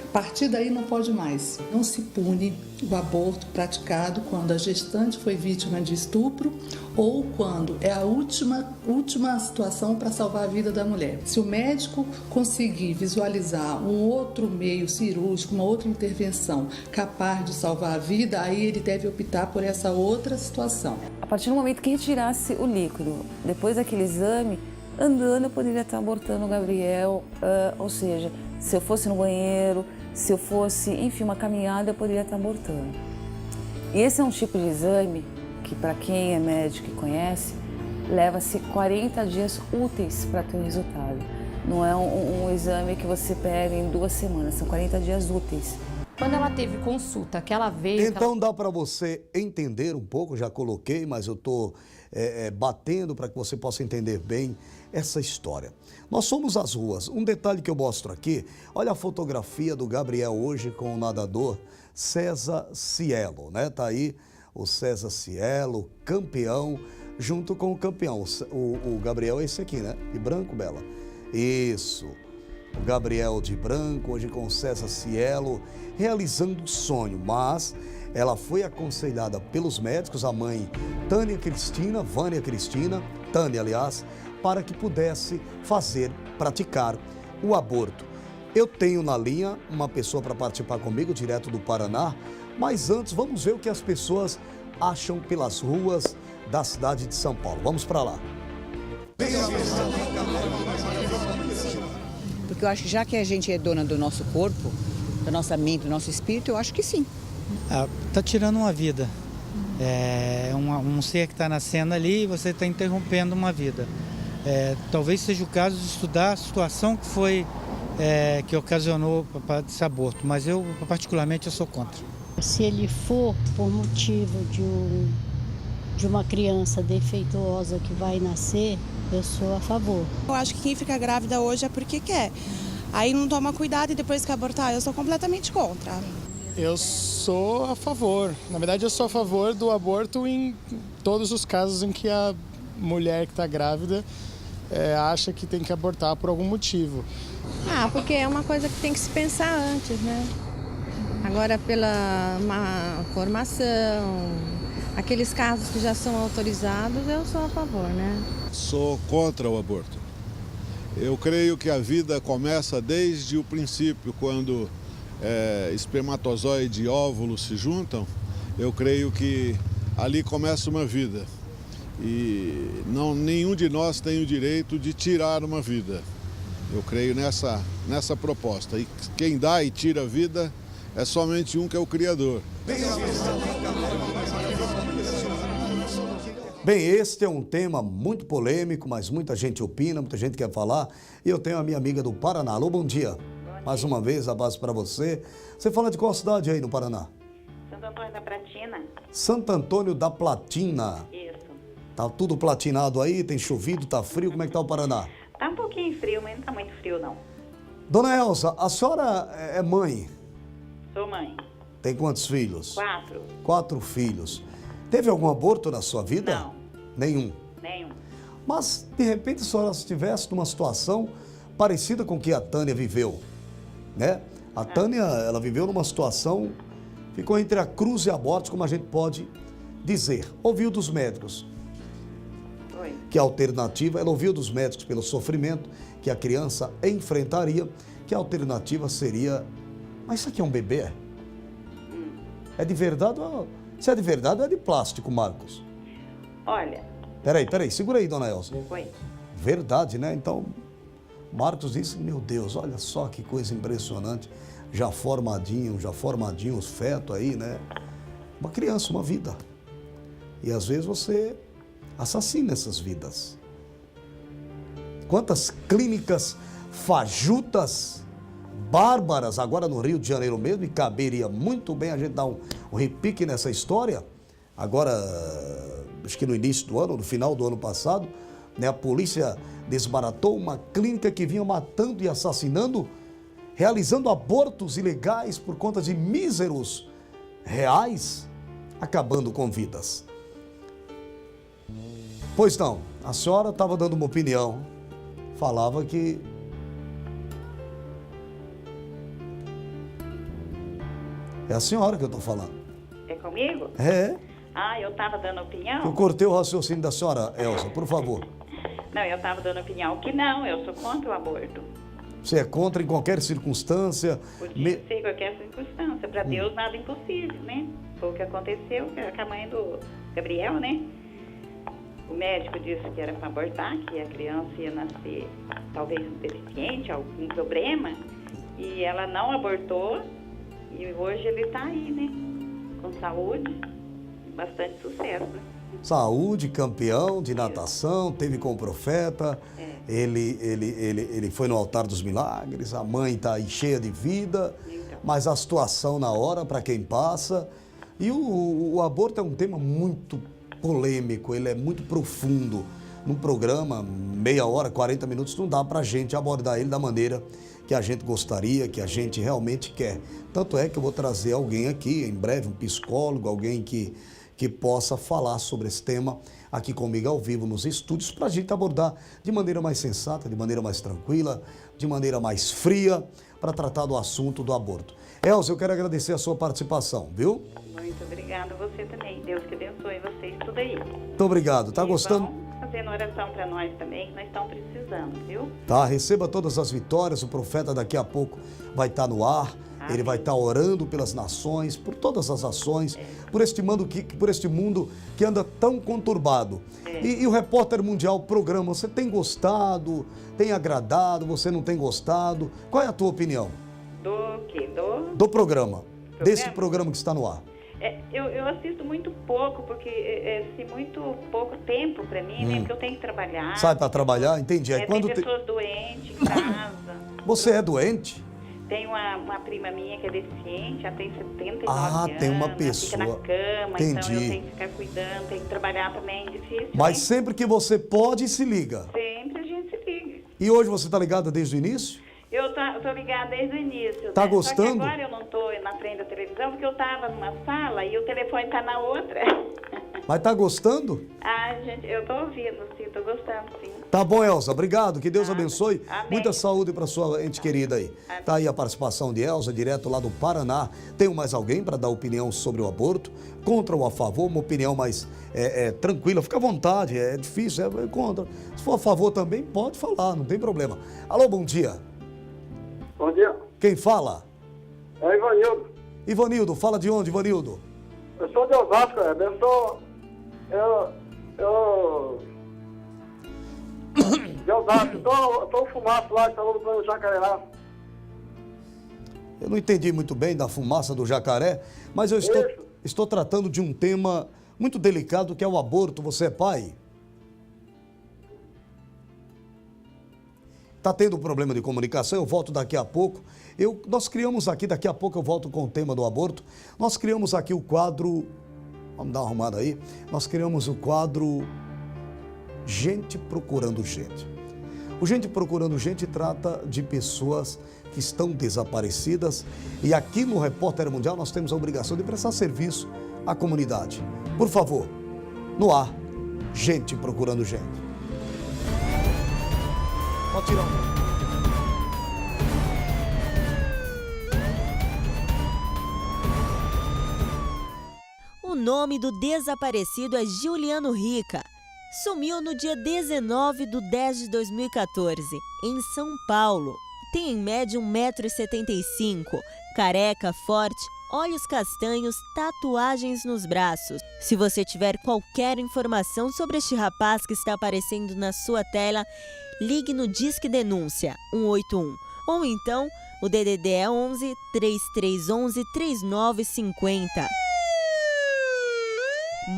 [SPEAKER 14] A partir daí não pode mais. Não se pune o aborto praticado quando a gestante foi vítima de estupro ou quando é a última situação para salvar a vida da mulher. Se o médico conseguir visualizar um outro meio cirúrgico, uma outra intervenção capaz de salvar a vida, aí ele deve optar por essa outra situação.
[SPEAKER 13] A partir do momento que retirasse o líquido, depois daquele exame, andando eu poderia estar abortando o Gabriel, ou seja, se eu fosse no banheiro, se eu fosse, enfim, uma caminhada, eu poderia estar abortando. E esse é um tipo de exame que, para quem é médico e conhece, leva-se 40 dias úteis para ter o resultado. Não é um exame que você pega em 2 semanas, são 40 dias úteis.
[SPEAKER 15] Quando ela teve consulta, que ela veio...
[SPEAKER 2] Então dá para você entender um pouco, já coloquei, mas eu estou batendo para que você possa entender bem essa história. Nós somos as ruas. Um detalhe que eu mostro aqui, olha a fotografia do Gabriel hoje com o nadador César Cielo, né? Tá aí o César Cielo, campeão, junto com o campeão. O Gabriel é esse aqui, né? De branco, Bela. Isso. O Gabriel de branco, hoje com o César Cielo, realizando o sonho, mas ela foi aconselhada pelos médicos, a mãe Vânia Cristina, aliás, para que pudesse praticar o aborto. Eu tenho na linha uma pessoa para participar comigo, direto do Paraná, mas antes vamos ver o que as pessoas acham pelas ruas da cidade de São Paulo. Vamos para lá.
[SPEAKER 19] Porque eu acho que já que a gente é dona do nosso corpo, da nossa mente, do nosso espírito, eu acho que sim.
[SPEAKER 20] Está tirando uma vida. É um ser que está nascendo ali e você está interrompendo uma vida. Talvez seja o caso de estudar a situação que foi que ocasionou esse aborto, mas eu particularmente eu sou contra.
[SPEAKER 21] Se ele for por motivo de uma criança defeituosa que vai nascer, eu sou a favor.
[SPEAKER 22] Eu acho que quem fica grávida hoje é porque quer. Aí não toma cuidado e depois quer abortar, eu sou completamente contra.
[SPEAKER 23] Eu sou a favor. Na verdade, eu sou a favor do aborto em todos os casos em que a mulher que está grávida acha que tem que abortar por algum motivo.
[SPEAKER 24] Porque é uma coisa que tem que se pensar antes, né? Agora, pela má formação, aqueles casos que já são autorizados, eu sou a favor, né?
[SPEAKER 25] Sou contra o aborto. Eu creio que a vida começa desde o princípio, quando espermatozoide e óvulo se juntam. Eu creio que ali começa uma vida. E nenhum de nós tem o direito de tirar uma vida. Eu creio nessa proposta. E quem dá e tira a vida é somente um, que é o Criador.
[SPEAKER 2] Bem, este é um tema muito polêmico, mas muita gente opina, muita gente quer falar. E eu tenho a minha amiga do Paraná. Alô, bom dia. Mais uma vez, abraço para você. Você fala de qual cidade aí no Paraná?
[SPEAKER 18] Santo Antônio da Pratina.
[SPEAKER 2] Santo Antônio da Platina.
[SPEAKER 18] Isso.
[SPEAKER 2] Tá tudo platinado aí, tem chovido, tá frio, como é que tá o Paraná?
[SPEAKER 18] Tá um pouquinho frio, mas não tá muito frio, não.
[SPEAKER 2] Dona Elza, a senhora é mãe?
[SPEAKER 18] Sou mãe.
[SPEAKER 2] Tem quantos filhos?
[SPEAKER 18] 4.
[SPEAKER 2] 4 filhos. Teve algum aborto na sua vida?
[SPEAKER 18] Não.
[SPEAKER 2] Nenhum?
[SPEAKER 18] Nenhum.
[SPEAKER 2] Mas, de repente, a senhora estivesse numa situação parecida com que a Tânia viveu, né? A Tânia, ela viveu numa situação, ficou entre a cruz e a morte, como a gente pode dizer. Ouviu dos médicos que a alternativa, ela ouviu dos médicos pelo sofrimento que a criança enfrentaria, que a alternativa seria, mas isso aqui é um bebê? É de verdade ou... Se é de verdade ou é de plástico, Marcos?
[SPEAKER 18] Olha...
[SPEAKER 2] Peraí, segura aí, dona Elza.
[SPEAKER 18] Oi.
[SPEAKER 2] Verdade, né? Então, Marcos disse, meu Deus, olha só que coisa impressionante. Já formadinho os fetos aí, né? Uma criança, uma vida. E às vezes você assassina essas vidas. Quantas clínicas fajutas, bárbaras, agora no Rio de Janeiro mesmo, e caberia muito bem a gente dar um repique nessa história. Agora, acho que no início do ano, no final do ano passado, né, a polícia desbaratou uma clínica que vinha matando e assassinando, realizando abortos ilegais por conta de míseros reais, acabando com vidas. Pois não, a senhora estava dando uma opinião, falava que... É a senhora que eu estou falando.
[SPEAKER 18] É comigo?
[SPEAKER 2] É.
[SPEAKER 18] Ah, eu estava dando opinião?
[SPEAKER 2] Eu cortei o raciocínio da senhora, Elza, por favor.
[SPEAKER 18] Não, eu estava dando opinião que não, eu sou contra o aborto.
[SPEAKER 2] Você é contra em qualquer circunstância?
[SPEAKER 18] Podia ser em qualquer circunstância. Para Deus nada é impossível, né? Foi o que aconteceu com a mãe do Gabriel, né? O médico disse que era para abortar, que a criança ia nascer talvez deficiente, algum problema. E ela não abortou. E hoje ele está aí, né? Com saúde, bastante sucesso.
[SPEAKER 2] Saúde, campeão de natação, teve com o profeta, ele foi no altar dos milagres, a mãe está aí cheia de vida, mas a situação na hora, para quem passa, e o aborto é um tema muito polêmico, ele é muito profundo. Num programa, meia hora, 40 minutos, não dá para a gente abordar ele da maneira que a gente gostaria, que a gente realmente quer. Tanto é que eu vou trazer alguém aqui, em breve, um psicólogo, alguém que possa falar sobre esse tema aqui comigo ao vivo nos estúdios, para a gente abordar de maneira mais sensata, de maneira mais tranquila, de maneira mais fria, para tratar do assunto do aborto. Elza, eu quero agradecer a sua participação, viu?
[SPEAKER 18] Muito obrigada, você também. Deus que abençoe vocês tudo aí.
[SPEAKER 2] Muito obrigado. Tá gostando?
[SPEAKER 18] Fazendo oração para nós também, que nós estamos precisando, viu?
[SPEAKER 2] Tá, receba todas as vitórias, o profeta daqui a pouco vai estar no ar. Ele vai estar orando pelas nações, por todas as ações, por este mundo que anda tão conturbado. E o Repórter Mundial programa, você tem gostado, tem agradado, você não tem gostado? Qual é a tua opinião?
[SPEAKER 18] Do quê?
[SPEAKER 2] Do programa, desse programa que está no ar.
[SPEAKER 18] Eu assisto muito pouco, porque é muito pouco tempo para mim, né? Porque eu tenho que trabalhar.
[SPEAKER 2] Sai para trabalhar? Entendi. Aí
[SPEAKER 18] tem pessoas doentes em casa.
[SPEAKER 2] Você é doente?
[SPEAKER 18] Tem uma prima minha que é deficiente, ela tem 79 anos.
[SPEAKER 2] Tem uma pessoa.
[SPEAKER 18] Fica na cama,
[SPEAKER 2] Entendi.
[SPEAKER 18] então eu tenho que ficar cuidando, tenho que trabalhar também, é difícil.
[SPEAKER 2] Mas
[SPEAKER 18] né?
[SPEAKER 2] sempre que você pode, se liga.
[SPEAKER 18] Sempre a gente se liga.
[SPEAKER 2] E hoje você está ligada desde o início?
[SPEAKER 18] Eu tô ligada desde o início.
[SPEAKER 2] Tá
[SPEAKER 18] né?
[SPEAKER 2] gostando?
[SPEAKER 18] Só que agora eu não tô na frente da televisão, porque eu tava numa sala e o telefone tá na outra.
[SPEAKER 2] Mas tá gostando?
[SPEAKER 18] Gente, eu tô ouvindo, sim, tô gostando, sim.
[SPEAKER 2] Tá bom, Elza, obrigado, que Deus abençoe.
[SPEAKER 18] Amém.
[SPEAKER 2] Muita saúde para sua ente querida aí.
[SPEAKER 18] Amém.
[SPEAKER 2] Tá aí a participação de Elza, direto lá do Paraná. Tem mais alguém para dar opinião sobre o aborto? Contra ou a favor? Uma opinião mais tranquila, fica à vontade, é difícil, é contra. Se for a favor também, pode falar, não tem problema. Alô, bom dia.
[SPEAKER 1] Bom dia.
[SPEAKER 2] Quem fala?
[SPEAKER 1] É Ivanildo.
[SPEAKER 2] Ivanildo, fala de onde, Ivanildo?
[SPEAKER 1] Eu sou de Osasco, De Osasco. Tô o Fumaça lá, que tá no Jacaré lá.
[SPEAKER 2] Eu não entendi muito bem da fumaça do jacaré, mas eu estou tratando de um tema muito delicado, que é o aborto. Você é pai? Está tendo problema de comunicação, eu volto daqui a pouco. Nós criamos aqui, daqui a pouco eu volto com o tema do aborto. Nós criamos aqui o quadro, vamos dar uma arrumada aí, nós criamos o quadro Gente Procurando Gente. O Gente Procurando Gente trata de pessoas que estão desaparecidas e aqui no Repórter Mundial nós temos a obrigação de prestar serviço à comunidade. Por favor, no ar, Gente Procurando Gente. Pode tirar.
[SPEAKER 8] O nome do desaparecido é Juliano Rica. Sumiu no dia 19 de 10 de 2014, em São Paulo. Tem em média 1,75 m, careca, forte, olhos castanhos, tatuagens nos braços. Se você tiver qualquer informação sobre este rapaz que está aparecendo na sua tela, ligue no Disque Denúncia 181 ou então o DDD é 11 3311 3950.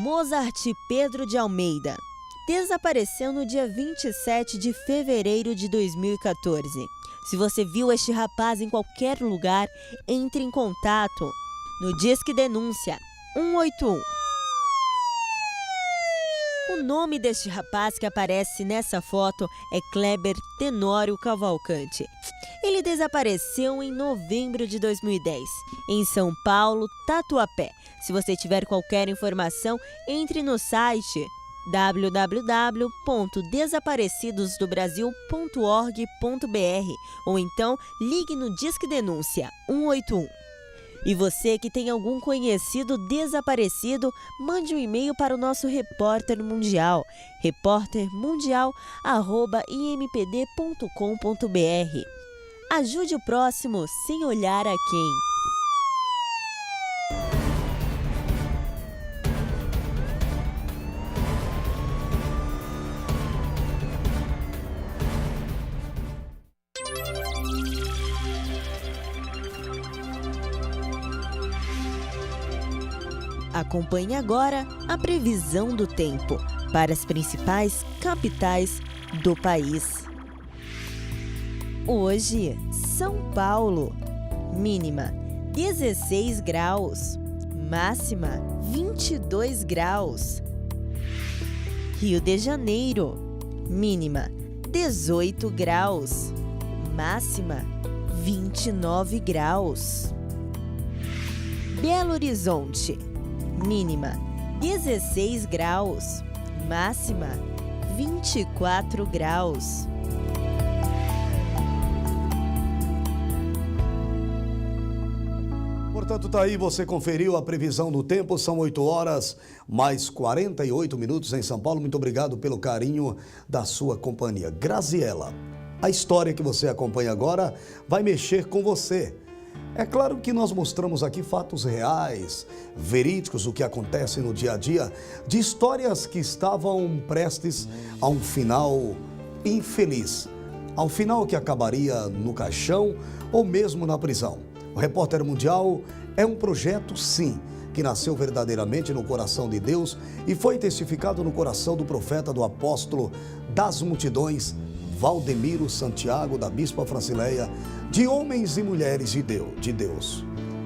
[SPEAKER 8] Mozart Pedro de Almeida desapareceu no dia 27 de fevereiro de 2014. Se você viu este rapaz em qualquer lugar, entre em contato no Disque Denúncia 181. O nome deste rapaz que aparece nessa foto é Kleber Tenório Cavalcante. Ele desapareceu em novembro de 2010, em São Paulo, Tatuapé. Se você tiver qualquer informação, entre no site www.desaparecidosdobrasil.org.br ou então ligue no Disque Denúncia 181. E você que tem algum conhecido desaparecido, mande um e-mail para o nosso Repórter Mundial, repórtermundial@impd.com.br. Ajude o próximo sem olhar a quem. Acompanhe agora a previsão do tempo para as principais capitais do país. Hoje, São Paulo, mínima 16 graus, máxima 22 graus. Rio de Janeiro, mínima 18 graus, máxima 29 graus. Belo Horizonte, mínima 16 graus, máxima 24 graus.
[SPEAKER 2] Portanto, tá aí, você conferiu a previsão do tempo, são 8 horas mais 48 minutos em São Paulo. Muito obrigado pelo carinho da sua companhia. Graziela, a história que você acompanha agora vai mexer com você. É claro que nós mostramos aqui fatos reais, verídicos, o que acontece no dia a dia, de histórias que estavam prestes a um final infeliz, ao final que acabaria no caixão ou mesmo na prisão. O Repórter Mundial é um projeto, sim, que nasceu verdadeiramente no coração de Deus e foi testificado no coração do profeta, do apóstolo das multidões, Valdemiro Santiago, da Bispa Francileia, de homens e mulheres de Deus.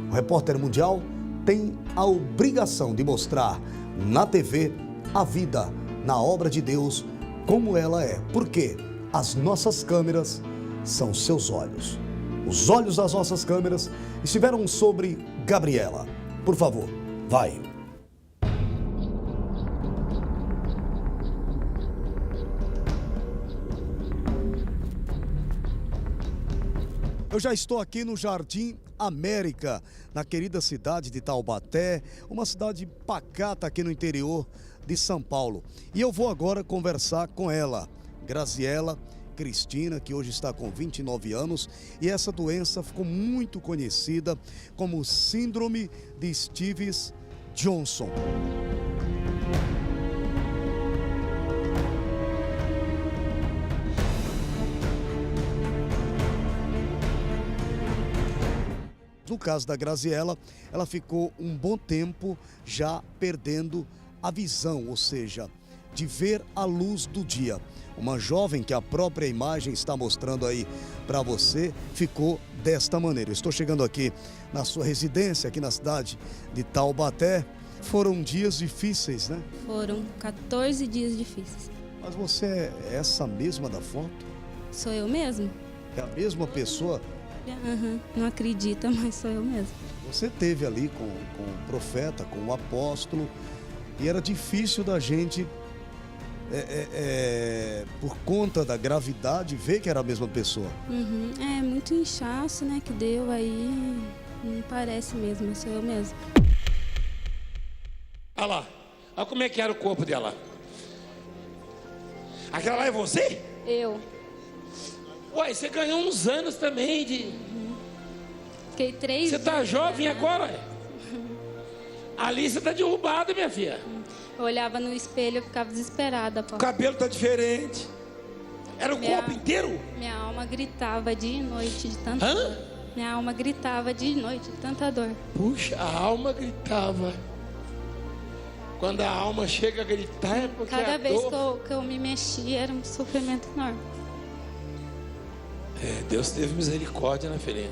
[SPEAKER 2] O Repórter Mundial tem a obrigação de mostrar na TV a vida, na obra de Deus, como ela é, porque as nossas câmeras são seus olhos. Os olhos das nossas câmeras estiveram sobre Gabriela. Por favor, vai. Eu já estou aqui no Jardim América, na querida cidade de Taubaté, uma cidade pacata aqui no interior de São Paulo. E eu vou agora conversar com ela, Graziela Cristina, que hoje está com 29 anos, e essa doença ficou muito conhecida como Síndrome de Stevens-Johnson. caso da Graziela, ela ficou um bom tempo já perdendo a visão, ou seja, de ver a luz do dia. Uma jovem que a própria imagem está mostrando aí para você, ficou desta maneira. Eu estou chegando aqui na sua residência, aqui na cidade de Taubaté. Foram dias difíceis, né?
[SPEAKER 3] Foram 14 dias difíceis.
[SPEAKER 2] Mas você é essa mesma da foto?
[SPEAKER 3] Sou eu mesma.
[SPEAKER 2] É a mesma pessoa?
[SPEAKER 3] Não acredita, mas sou eu mesma.
[SPEAKER 2] Você esteve ali com o profeta, com o apóstolo, e era difícil da gente, por conta da gravidade, ver que era a mesma pessoa.
[SPEAKER 3] É muito inchaço, né, que deu aí, não parece mesmo, mas sou eu mesma.
[SPEAKER 11] Olha lá, olha como é que era o corpo dela. Aquela lá é você?
[SPEAKER 3] Eu.
[SPEAKER 11] Uai, você ganhou uns anos também de...
[SPEAKER 3] Fiquei 3
[SPEAKER 11] dias. Você tá jovem agora, é? Ali você tá derrubada, minha filha.
[SPEAKER 3] Eu olhava no espelho, eu ficava desesperada.
[SPEAKER 11] O cabelo tá diferente. Era o corpo inteiro?
[SPEAKER 3] Minha alma gritava dia e noite de tanta dor. Minha alma gritava dia e noite de tanta dor.
[SPEAKER 11] Puxa, a alma gritava. Quando a alma chega a gritar é porque
[SPEAKER 3] cada
[SPEAKER 11] a
[SPEAKER 3] vez
[SPEAKER 11] dor...
[SPEAKER 3] que eu me mexia era um sofrimento enorme.
[SPEAKER 11] Deus teve misericórdia, né, filhinha?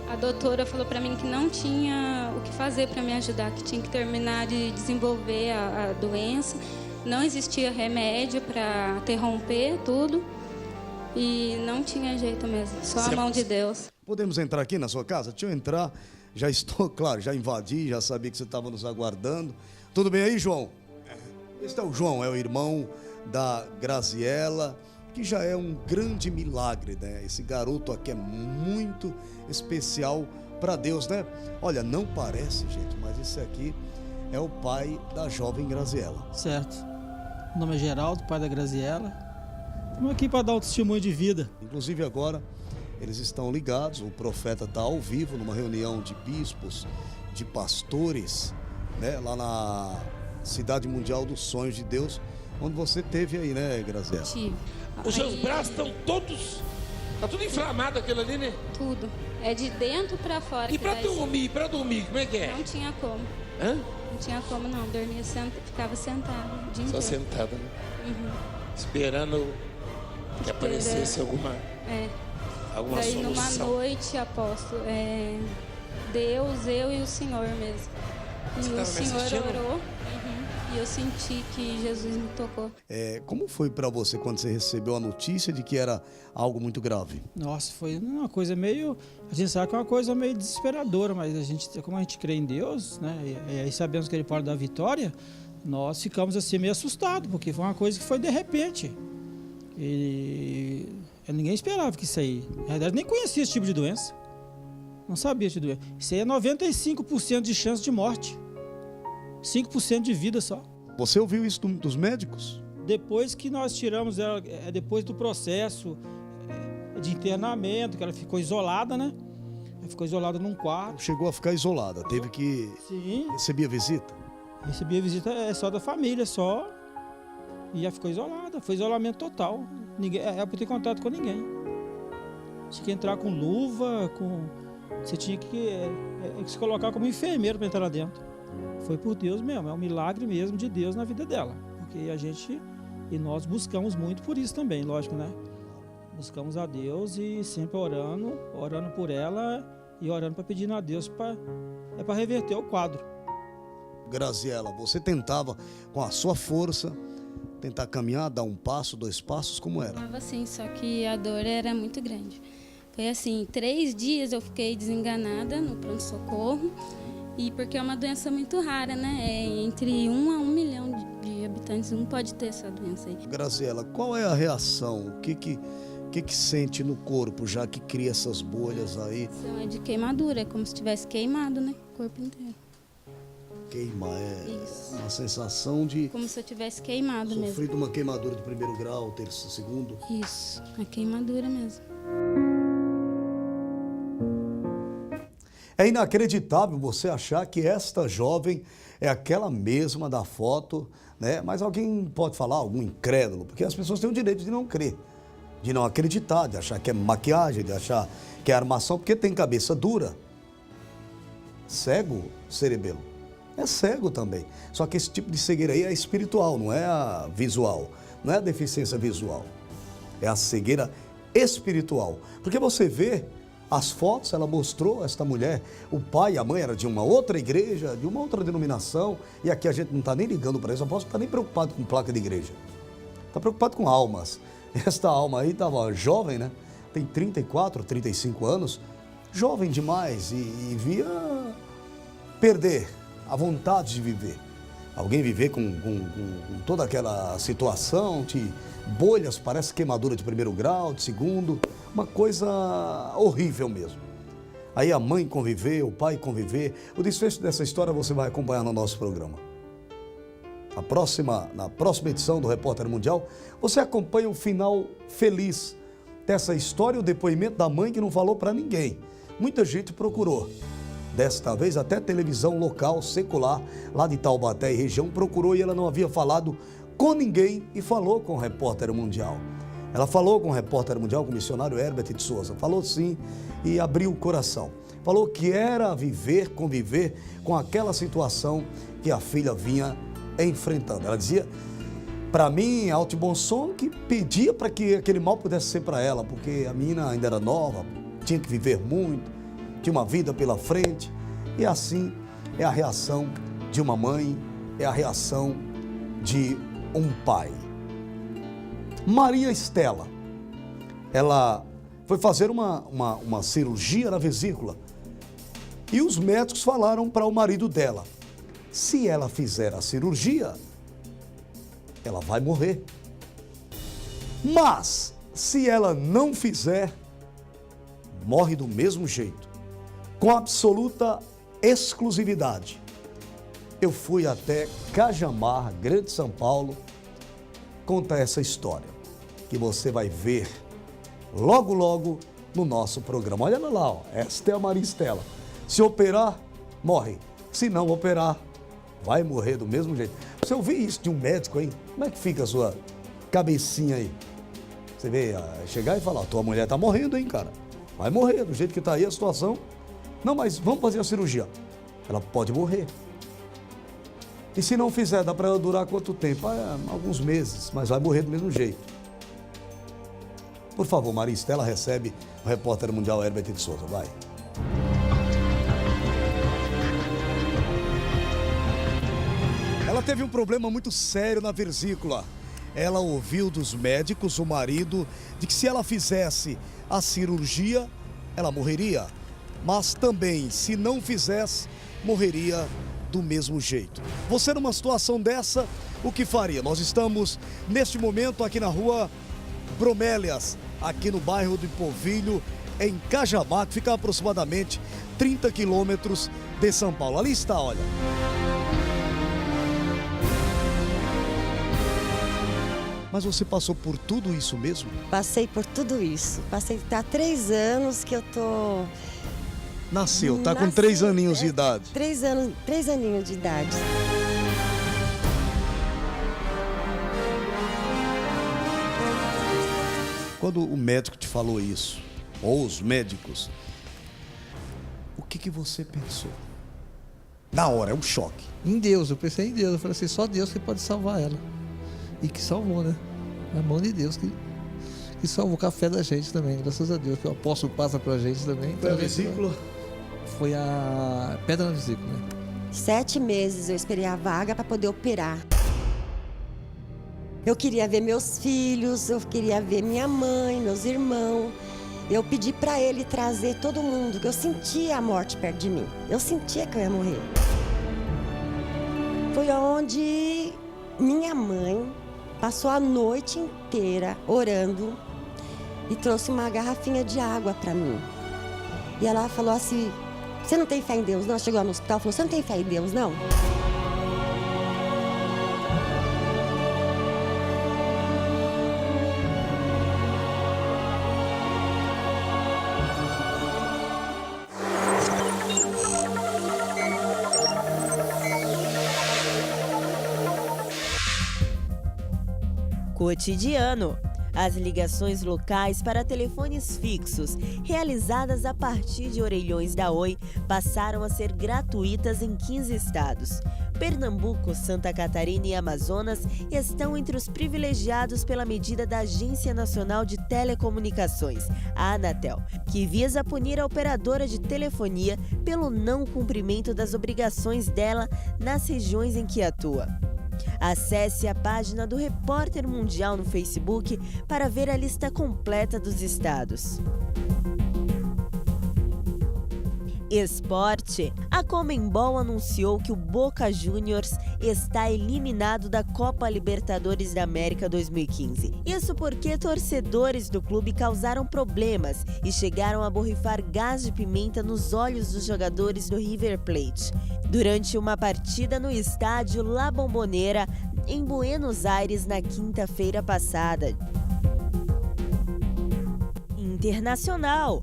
[SPEAKER 3] A doutora falou pra mim que não tinha o que fazer pra me ajudar, que tinha que terminar de desenvolver a doença. Não existia remédio pra interromper tudo e não tinha jeito mesmo, só a mão de Deus.
[SPEAKER 2] Podemos entrar aqui na sua casa? Deixa eu entrar. Já estou, claro, já invadi, já sabia que você estava nos aguardando. Tudo bem aí, João? Este é o João, é o irmão da Graziela, que já é um grande milagre, né? Esse garoto aqui é muito especial para Deus, né? Olha, não parece, gente, mas esse aqui é o pai da jovem Graziela.
[SPEAKER 4] Certo. O nome é Geraldo, pai da Graziela. Estamos aqui para dar o testemunho de vida.
[SPEAKER 2] Inclusive agora eles estão ligados, o profeta está ao vivo numa reunião de bispos, de pastores, né? Lá na Cidade Mundial dos Sonhos de Deus, onde você teve aí, né, Graziela?
[SPEAKER 3] Tive.
[SPEAKER 11] Os seus braços estão todos... Tá tudo inflamado aquilo ali, né?
[SPEAKER 3] Tudo. É de dentro pra fora.
[SPEAKER 11] E pra dormir, como é que é?
[SPEAKER 3] Não tinha como. Não tinha como, não. Dormia, ficava sentada o dia inteiro.
[SPEAKER 11] Só sentada, né? Esperando que aparecesse alguma
[SPEAKER 3] Daí
[SPEAKER 11] solução.
[SPEAKER 3] numa noite, apóstolo, Deus, eu e o Senhor mesmo. E o Senhor orou. E eu senti que Jesus me tocou.
[SPEAKER 2] Como foi para você quando você recebeu a notícia de que era algo muito grave?
[SPEAKER 4] Nossa, foi uma coisa meio... A gente sabe que é uma coisa meio desesperadora, mas como a gente crê em Deus, né? E aí sabemos que Ele pode dar vitória, nós ficamos assim meio assustados, porque foi uma coisa que foi de repente. E ninguém esperava que isso aí... Na verdade, nem conhecia esse tipo de doença. Não sabia esse tipo de doença. Isso aí é 95% de chance de morte. 5% de vida só.
[SPEAKER 2] Você ouviu isso dos médicos?
[SPEAKER 4] Depois que nós tiramos ela, depois do processo de internamento, que ela ficou isolada, né? Ela ficou isolada num quarto.
[SPEAKER 2] Chegou a ficar isolada, teve que...
[SPEAKER 4] Sim.
[SPEAKER 2] Recebia visita?
[SPEAKER 4] Recebia visita só da família, só. E ela ficou isolada, foi isolamento total. Ela não ter contato com ninguém. Tinha que entrar com luva, você tinha que se colocar como enfermeiro para entrar lá dentro. Foi por Deus mesmo, é um milagre mesmo de Deus na vida dela. Porque nós buscamos muito por isso também, lógico, né? Buscamos a Deus e sempre orando por ela e orando para pedir a Deus para reverter o quadro.
[SPEAKER 2] Graziela, você tentava com a sua força, tentar caminhar, dar um passo, 2 passos, como era?
[SPEAKER 3] Estava assim, só que a dor era muito grande. Foi assim, 3 dias eu fiquei desenganada no pronto-socorro. E porque é uma doença muito rara, né? Entre 1 a 1 milhão de habitantes, não pode ter essa doença aí.
[SPEAKER 2] Graziela, qual é a reação? O que sente no corpo, já que cria essas bolhas aí?
[SPEAKER 3] É de queimadura, é como se tivesse queimado, né? O corpo inteiro.
[SPEAKER 2] Queima, uma sensação de...
[SPEAKER 3] Como se eu tivesse queimado mesmo.
[SPEAKER 2] Sofrido uma queimadura de 1º grau, 2º.
[SPEAKER 3] Isso, a queimadura mesmo.
[SPEAKER 2] É inacreditável você achar que esta jovem é aquela mesma da foto, né? Mas alguém pode falar, algum incrédulo, porque as pessoas têm o direito de não crer. de não acreditar, de achar que é maquiagem, de achar que é armação, porque tem cabeça dura. Cego, cerebelo. É cego também. Só que esse tipo de cegueira aí é espiritual, não é a visual. Não é a deficiência visual. É a cegueira espiritual. Porque você vê as fotos, ela mostrou esta mulher, o pai e a mãe era de uma outra igreja, de uma outra denominação, e aqui a gente não está nem ligando para isso, o apóstolo não está nem preocupado com placa de igreja. Está preocupado com almas. Esta alma aí estava jovem, né? Tem 34, 35 anos, jovem demais e via perder a vontade de viver. Alguém viver com toda aquela situação de bolhas, parece queimadura de primeiro grau, de segundo, uma coisa horrível mesmo. Aí a mãe conviver, o pai conviver. O desfecho dessa história você vai acompanhar no nosso programa. Na próxima edição do Repórter Mundial, você acompanha o final feliz dessa história, o depoimento da mãe que não falou para ninguém. Muita gente procurou. Desta vez até televisão local, secular, lá de Taubaté e região, procurou e ela não havia falado com ninguém e falou com o Repórter Mundial. Ela falou com o Repórter Mundial, com o missionário Herbert de Souza. Falou sim e abriu o coração. Falou que era conviver com aquela situação que a filha vinha enfrentando. Ela dizia, para mim, alto e bom som, que pedia para que aquele mal pudesse ser para ela, porque a menina ainda era nova, tinha que viver muito, tinha uma vida pela frente. E assim é a reação de uma mãe, é a reação de um pai. Maria Estela, ela foi fazer uma cirurgia na vesícula e os médicos falaram para o marido dela, se ela fizer a cirurgia, ela vai morrer. Mas, se ela não fizer, morre do mesmo jeito, com absoluta exclusividade. Eu fui até Cajamar, Grande São Paulo, contar essa história, que você vai ver logo, logo no nosso programa. Olha ela lá, ó. Esta é a Maria Estela. Se operar, morre. Se não operar, vai morrer do mesmo jeito. Você ouviu isso de um médico aí? Como é que fica a sua cabecinha aí? Você vê, chegar e falar, tua mulher tá morrendo, hein, cara? Vai morrer, do jeito que tá aí a situação. Não, mas vamos fazer a cirurgia. Ela pode morrer. E se não fizer, dá para ela durar quanto tempo? Alguns meses, mas vai morrer do mesmo jeito. Por favor, Maria Estela recebe o Repórter Mundial Herbert de Souza. Vai. Ela teve um problema muito sério na vesícula. Ela ouviu dos médicos, o marido, de que se ela fizesse a cirurgia, ela morreria. Mas também, se não fizesse, morreria do mesmo jeito. Você numa situação dessa, o que faria? Nós estamos, neste momento, aqui na rua Bromélias, aqui no bairro do Povilho, em Cajamar, que fica a aproximadamente 30 quilômetros de São Paulo. Ali está, olha. Mas você passou por tudo isso mesmo?
[SPEAKER 5] Passei por tudo isso. Há 3 anos que eu tô...
[SPEAKER 2] Nasceu, tá com 3 aninhos de idade.
[SPEAKER 5] 3 aninhos de idade.
[SPEAKER 2] Quando o médico te falou isso, ou os médicos, o que você pensou? Na hora, é um choque.
[SPEAKER 6] Em Deus, eu pensei em Deus. Eu falei assim, só Deus que pode salvar ela. E que salvou, né? Na mão de Deus que salvou com a fé da gente também, graças a Deus, que o apóstolo passa pra gente também.
[SPEAKER 2] Foi a vesícula?
[SPEAKER 6] Foi a pedra na vesícula, né?
[SPEAKER 5] 7 meses eu esperei a vaga para poder operar. Eu queria ver meus filhos, eu queria ver minha mãe, meus irmãos. Eu pedi para ele trazer todo mundo, que eu sentia a morte perto de mim. Eu sentia que eu ia morrer. Foi onde minha mãe passou a noite inteira orando e trouxe uma garrafinha de água para mim. E ela falou assim, você não tem fé em Deus, não? Ela chegou no hospital e falou, você não tem fé em Deus, não?
[SPEAKER 8] Cotidiano. As ligações locais para telefones fixos, realizadas a partir de orelhões da Oi, passaram a ser gratuitas em 15 estados. Pernambuco, Santa Catarina e Amazonas estão entre os privilegiados pela medida da Agência Nacional de Telecomunicações, a Anatel, que visa punir a operadora de telefonia pelo não cumprimento das obrigações dela nas regiões em que atua. Acesse a página do Repórter Mundial no Facebook para ver a lista completa dos estados. Esporte. A Conmebol anunciou que o Boca Juniors está eliminado da Copa Libertadores da América 2015. Isso porque torcedores do clube causaram problemas e chegaram a borrifar gás de pimenta nos olhos dos jogadores do River Plate durante uma partida no estádio La Bombonera, em Buenos Aires, na quinta-feira passada. Internacional.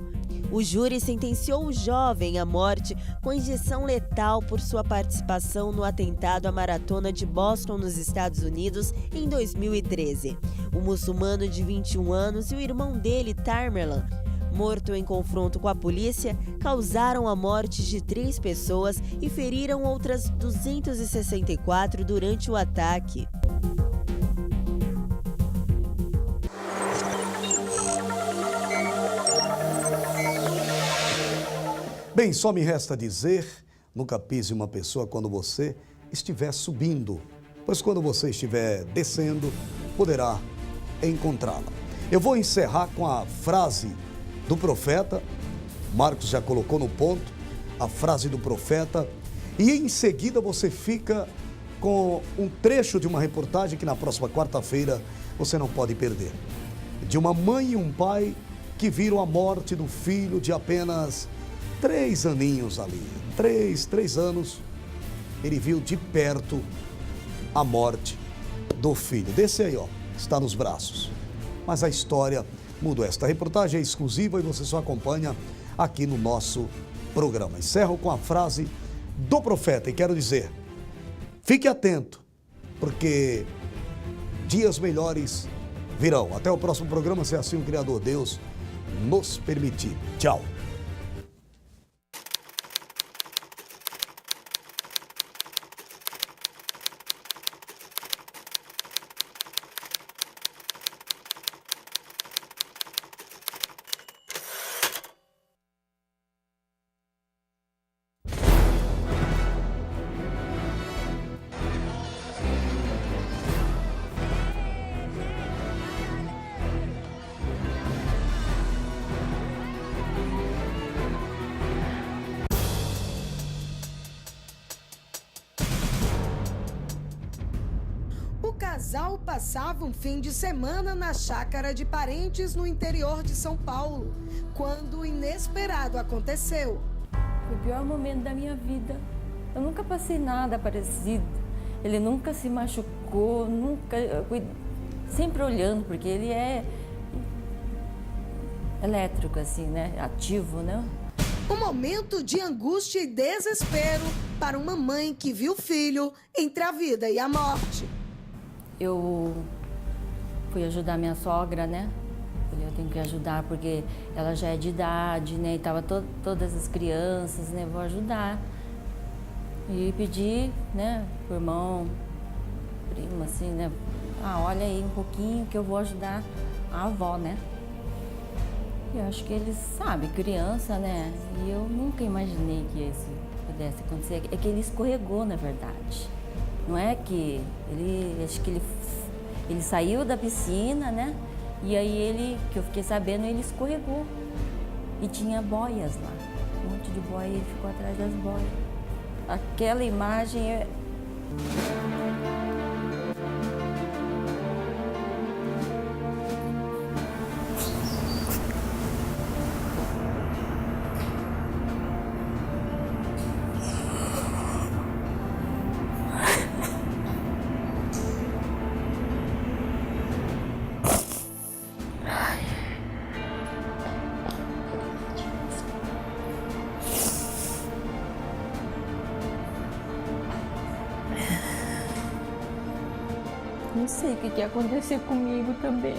[SPEAKER 8] O júri sentenciou o jovem à morte com injeção letal por sua participação no atentado à maratona de Boston, nos Estados Unidos, em 2013. O muçulmano de 21 anos e o irmão dele, Tamerlan, morto em confronto com a polícia, causaram a morte de 3 pessoas e feriram outras 264 durante o ataque.
[SPEAKER 2] Bem, só me resta dizer, nunca pise uma pessoa quando você estiver subindo, pois quando você estiver descendo, poderá encontrá-la. Eu vou encerrar com a frase do profeta, Marcos já colocou no ponto, a frase do profeta, e em seguida você fica com um trecho de uma reportagem que na próxima quarta-feira você não pode perder. De uma mãe e um pai que viram a morte do filho de apenas 3 aninhos ali, 3 anos, ele viu de perto a morte do filho. Desse aí, ó, está nos braços. Mas a história mudou. Esta reportagem é exclusiva e você só acompanha aqui no nosso programa. Encerro com a frase do profeta e quero dizer, fique atento, porque dias melhores virão. Até o próximo programa, se assim o Criador Deus nos permitir. Tchau.
[SPEAKER 7] O casal passava um fim de semana na chácara de parentes no interior de São Paulo, quando o inesperado aconteceu.
[SPEAKER 9] Foi o pior momento da minha vida. Eu nunca passei nada parecido. Ele nunca se machucou, sempre olhando, porque ele é elétrico, assim, né? Ativo, né?
[SPEAKER 7] Um momento de angústia e desespero para uma mãe que viu o filho entre a vida e a morte.
[SPEAKER 9] Eu fui ajudar minha sogra, né? Eu tenho que ajudar porque ela já é de idade, né? E tava todas as crianças, né? Vou ajudar. E pedi, né, pro irmão, primo, assim, né? Ah, olha aí um pouquinho que eu vou ajudar a avó, né? E eu acho que eles sabem, criança, né? E eu nunca imaginei que isso pudesse acontecer. É que ele escorregou, na verdade. Não é que acho que ele saiu da piscina, né? E aí que eu fiquei sabendo, ele escorregou. E tinha boias lá, um monte de boia, e ele ficou atrás das boias. Aquela imagem é... Não sei o que ia acontecer comigo também.